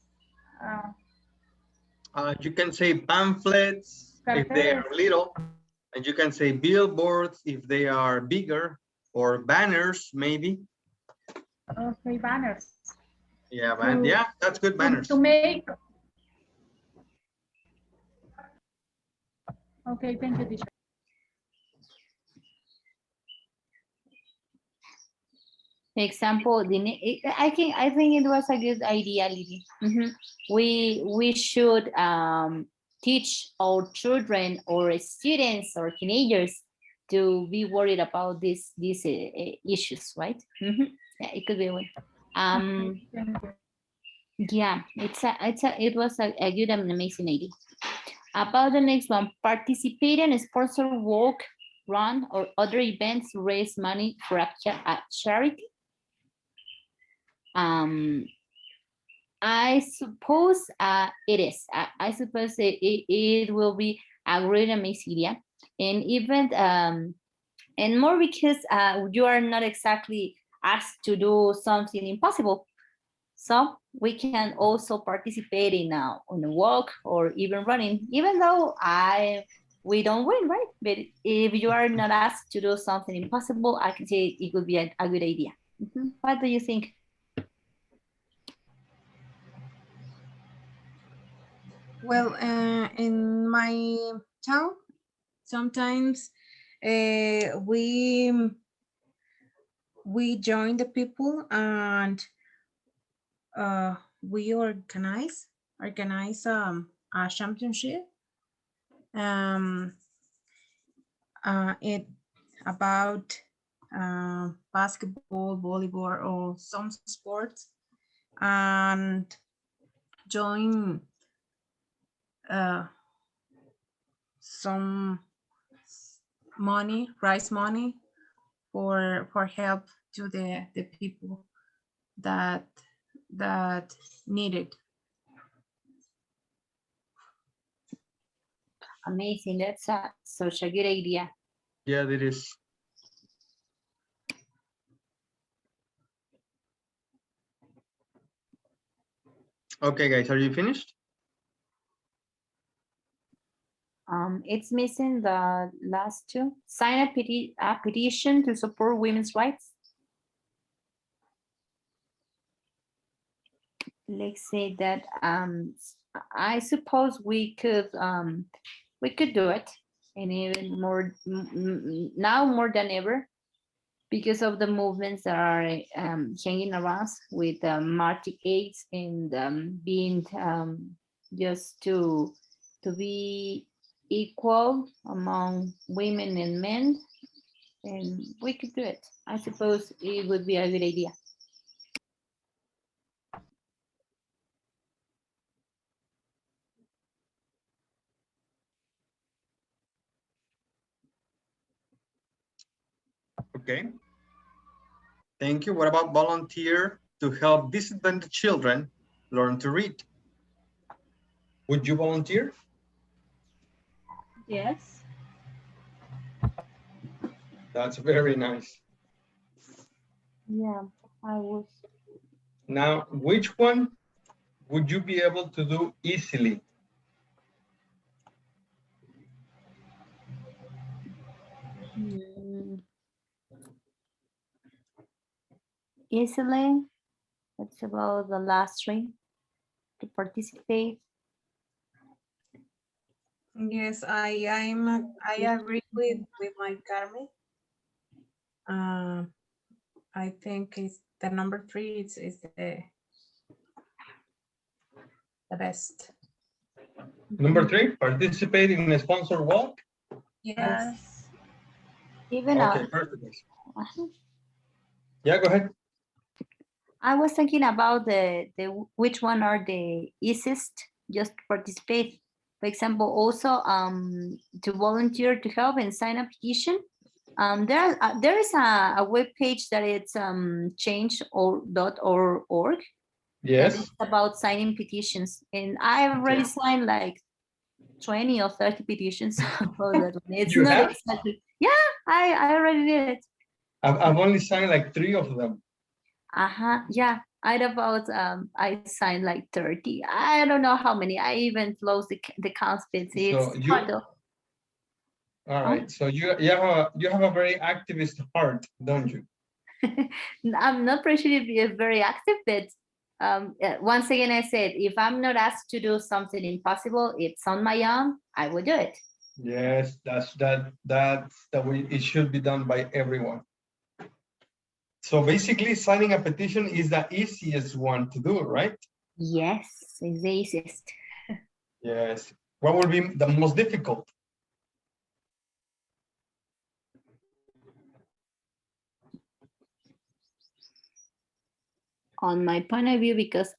You can say pamphlets if they are little, and you can say billboards if they are bigger, or banners maybe. Okay, banners. Yeah, yeah, that's good, banners. To make. Okay, thank you, teacher. Example, I think it was a good idea, Lily. We should teach our children or students or teenagers to be worried about these issues, right? Yeah, it could be one. Yeah, it was a good and amazing idea. About the next one, participate in a sponsor walk, run, or other events to raise money for a charity. I suppose it is. I suppose it will be a great amazing idea, and even and more because you are not exactly asked to do something impossible. So we can also participate in on a walk or even running, even though we don't win, right? But if you are not asked to do something impossible, I can say it would be a good idea. What do you think? Well, in my town, sometimes we join the people and we organize a championship. It about basketball, volleyball, or some sports, and join some money, prize money for help to the people that need it. Amazing. That's such a good idea. Yeah, it is. Okay, guys, are you finished? It's missing the last two. Sign a petition to support women's rights. Let's say that I suppose we could do it, and even more now more than ever, because of the movements that are hanging around with Marty AIDS and being just to be equal among women and men, and we could do it. I suppose it would be a good idea. Okay. Thank you. What about volunteer to help disadvantaged children learn to read? Would you volunteer? Yes. That's very nice. Yeah, I was. Now, which one would you be able to do easily? Easily, it's about the last three to participate. Yes, I agree with my Carmen. I think it's the number 3 is the best. Number 3, participate in a sponsored walk. Yes. Even okay, perfect. Yeah, go ahead. I was thinking about the which one are the easiest just to participate. For example, also to volunteer to help and sign a petition. There is a web page that it's change.org. Yes. It's about signing petitions, and I already signed like 20 or 30 petitions for that one. It's You not have? exactly. Yeah, I already did it. I've only signed like 3 of them. Yeah, I'd about I signed like 30. I don't know how many. I even closed the count. So you, all right. So you have a very activist heart, don't you? I'm not pretty to be very active, but once again, I said, if I'm not asked to do something impossible, it's on my own, I will do it. Yes, that's the way it should be done by everyone. So basically, signing a petition is the easiest one to do, right? Yes, it's the easiest. Yes. What would be the most difficult? On my point of view, because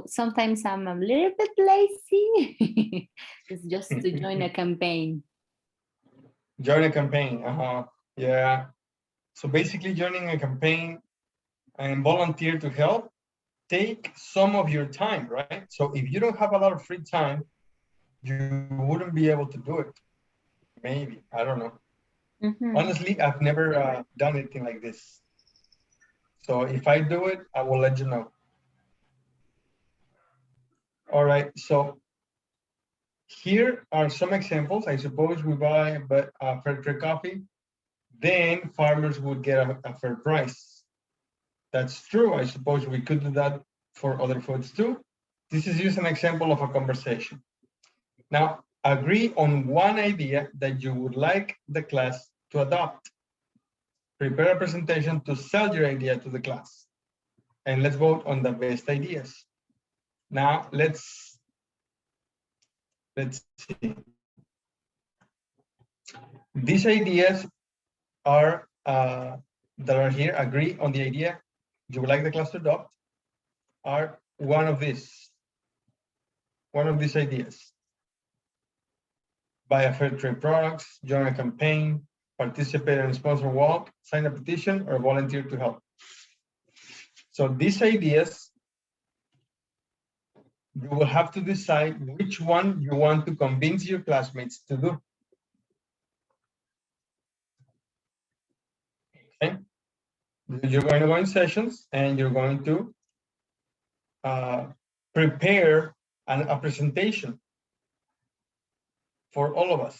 sometimes I'm a little bit lazy. It's just to join a campaign. Join a campaign. Yeah. So basically, joining a campaign and volunteer to help take some of your time, right? So if you don't have a lot of free time, you wouldn't be able to do it. Maybe, I don't know. Honestly, I've never done anything like this. So if I do it, I will let you know. All right, so here are some examples. I suppose we buy a fair trade coffee, then farmers would get a fair price. That's true. I suppose we could do that for other foods too. This is just an example of a conversation. Now, agree on one idea that you would like the class to adopt. Prepare a presentation to sell your idea to the class. and let's vote on the best ideas. Now let's see. These ideas are that are here agree on the idea you would like the class to adopt are one of these ideas. Buy a fair trade products, join a campaign, participate in a sponsor walk, sign a petition, or volunteer to help. So these ideas, you will have to decide which one you want to convince your classmates to do. Okay? You're going to go in sessions and you're going to prepare a presentation for all of us.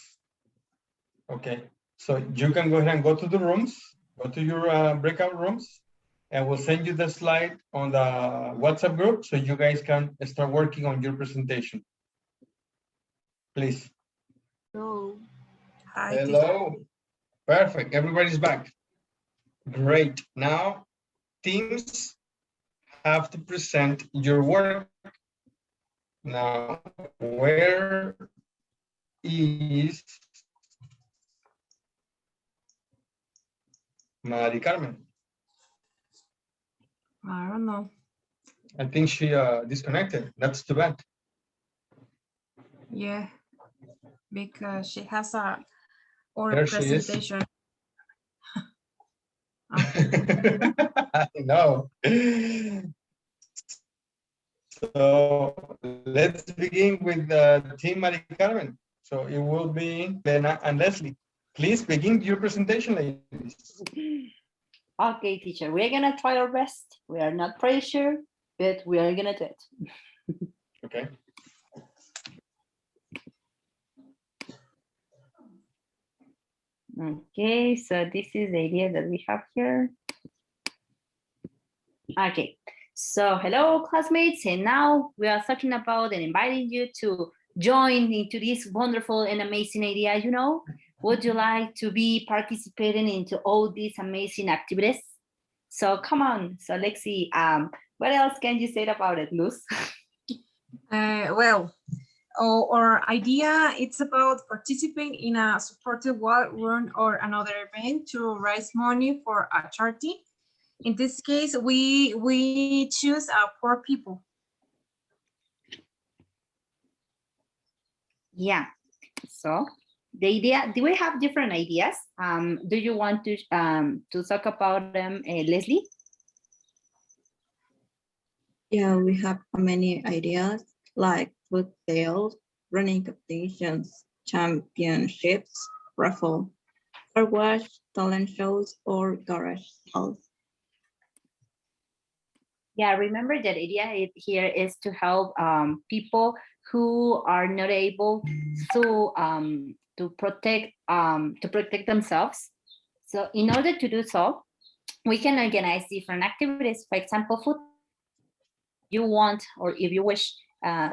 Okay, so you can go ahead and go to the rooms, go to your breakout rooms, and we'll send you the slide on the WhatsApp group so you guys can start working on your presentation. Please. Hello. Hi, hello. Teacher. Perfect. Everybody's back. Great. Now, teams have to present your work. Now, where is Mari Carmen? I don't know. I think she disconnected. That's too bad. Yeah, because she has a oral presentation. No. So let's begin with Team Mari Carmen. So it will be Lena and Leslie. Please begin your presentation, ladies. Okay, teacher, we're gonna try our best. We are not pretty sure, but we are gonna do it. Okay. Okay, so this is the idea that we have here. Okay, so hello classmates, and now we are talking about and inviting you to join into this wonderful and amazing idea. You know, would you like to be participating into all these amazing activities? So come on, so let's see, what else can you say about it, Luz? Well, our idea, it's about participating in a supported walk, run, or another event to raise money for a charity. In this case, we choose poor people. Yeah, so the idea, do we have different ideas? Do you want to talk about them, Leslie? Yeah, we have many ideas like food sales, running competitions, championships, raffle, car wash, talent shows, or garage sales. Yeah, remember that idea here is to help people who are not able to protect themselves. So in order to do so, we can organize different activities. For example, food. You want, or if you wish to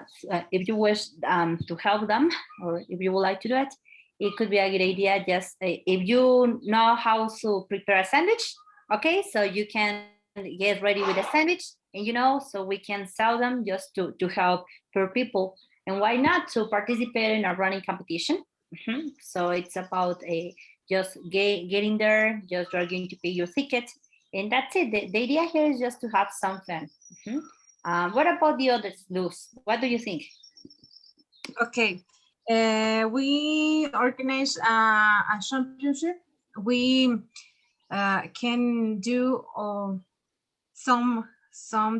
help them, or if you would like to do it, it could be a good idea. Just if you know how to prepare a sandwich, okay, so you can get ready with a sandwich, and you know, so we can sell them just to help poor people. And why not to participate in a running competition? So it's about just getting there, just you're going to pay your ticket, and that's it. The idea here is just to have some fun. What about the others, Luz? What do you think? Okay, we organize a championship. We can do some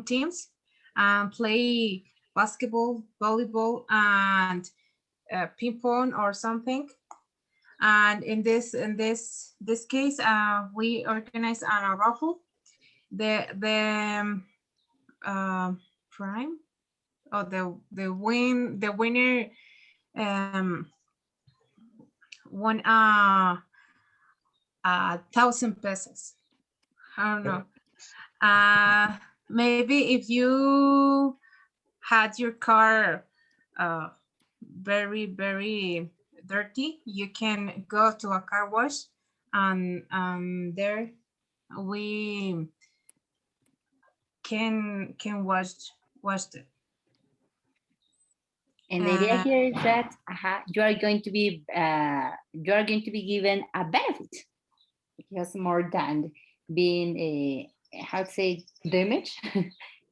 teams and play basketball, volleyball, and ping pong or something. And in this case, we organize a raffle. The prime or the winner won 1,000 pesos. I don't know. Maybe if you had your car very dirty, you can go to a car wash, and there we can watch it. And the idea here is that you are going to be given a benefit, because more than being a, how to say, damage,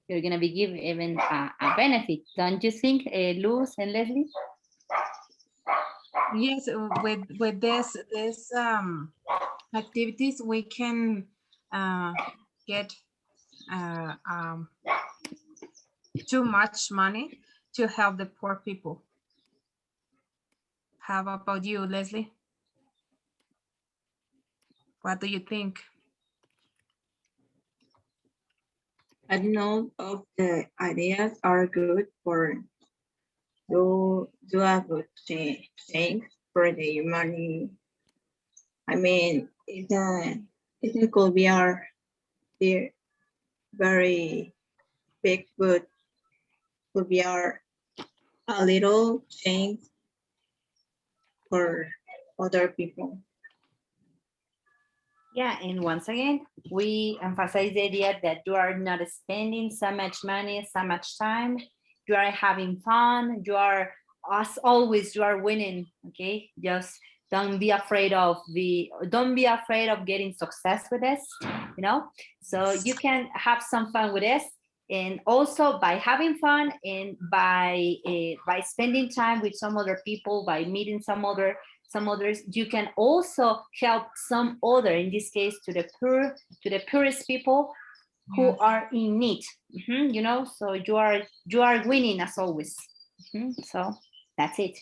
you're gonna be given even a benefit. Don't you think, Luz and Leslie? Yes, with this activities we can get too much money to help the poor people. How about you, Leslie? What do you think? I don't know if the ideas are good for do a good thing for the money. I mean, it could be very big, but could be a little change for other people. Yeah, and once again, we emphasize the idea that you are not spending so much money, so much time. You are having fun. You are, as always, you are winning. Okay, just don't be afraid of getting success with this. You know, so you can have some fun with this, and also by having fun and by spending time with some other people, by meeting some others, you can also help some other, in this case to the poorest people who are in need. You know, so you are winning as always. So that's it.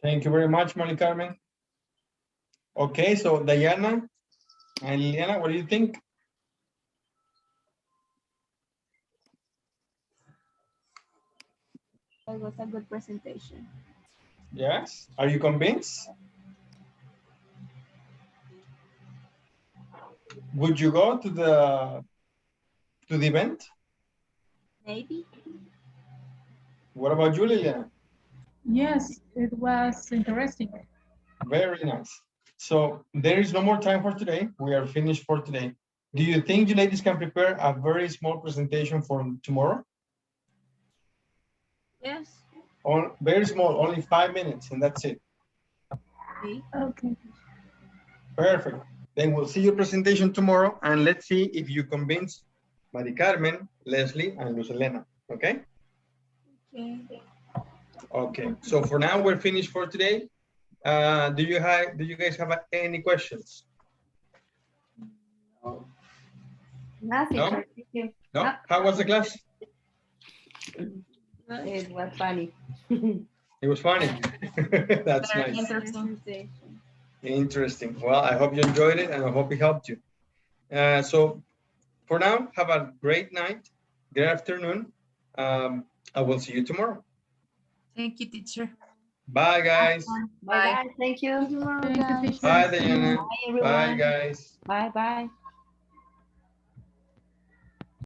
Thank you very much, Mari Carmen. Okay, so Diana and Liliana, what do you think? It was a good presentation. Yes, are you convinced? Would you go to the event? Maybe. What about you, Liliana? Yes, it was interesting. Very nice. So there is no more time for today. We are finished for today. Do you think you ladies can prepare a very small presentation for tomorrow? Yes. Very small, only 5 minutes, and that's it. Okay. Perfect. Then we'll see your presentation tomorrow, and let's see if you convince Mari Carmen, Leslie, and Luz Elena. Okay? Okay. Okay. So for now, we're finished for today. Do you guys have any questions? Nothing. No? Thank you. No? How was the class? It was funny. It was funny. That's Very nice. interesting. Interesting. Well, I hope you enjoyed it, and I hope it helped you. So for now, have a great night. Good afternoon. I will see you tomorrow. Thank you, teacher. Bye, guys. Bye. Thank you. Thank you, teacher. Bye, Diana. Bye, everyone. Bye, guys. Bye.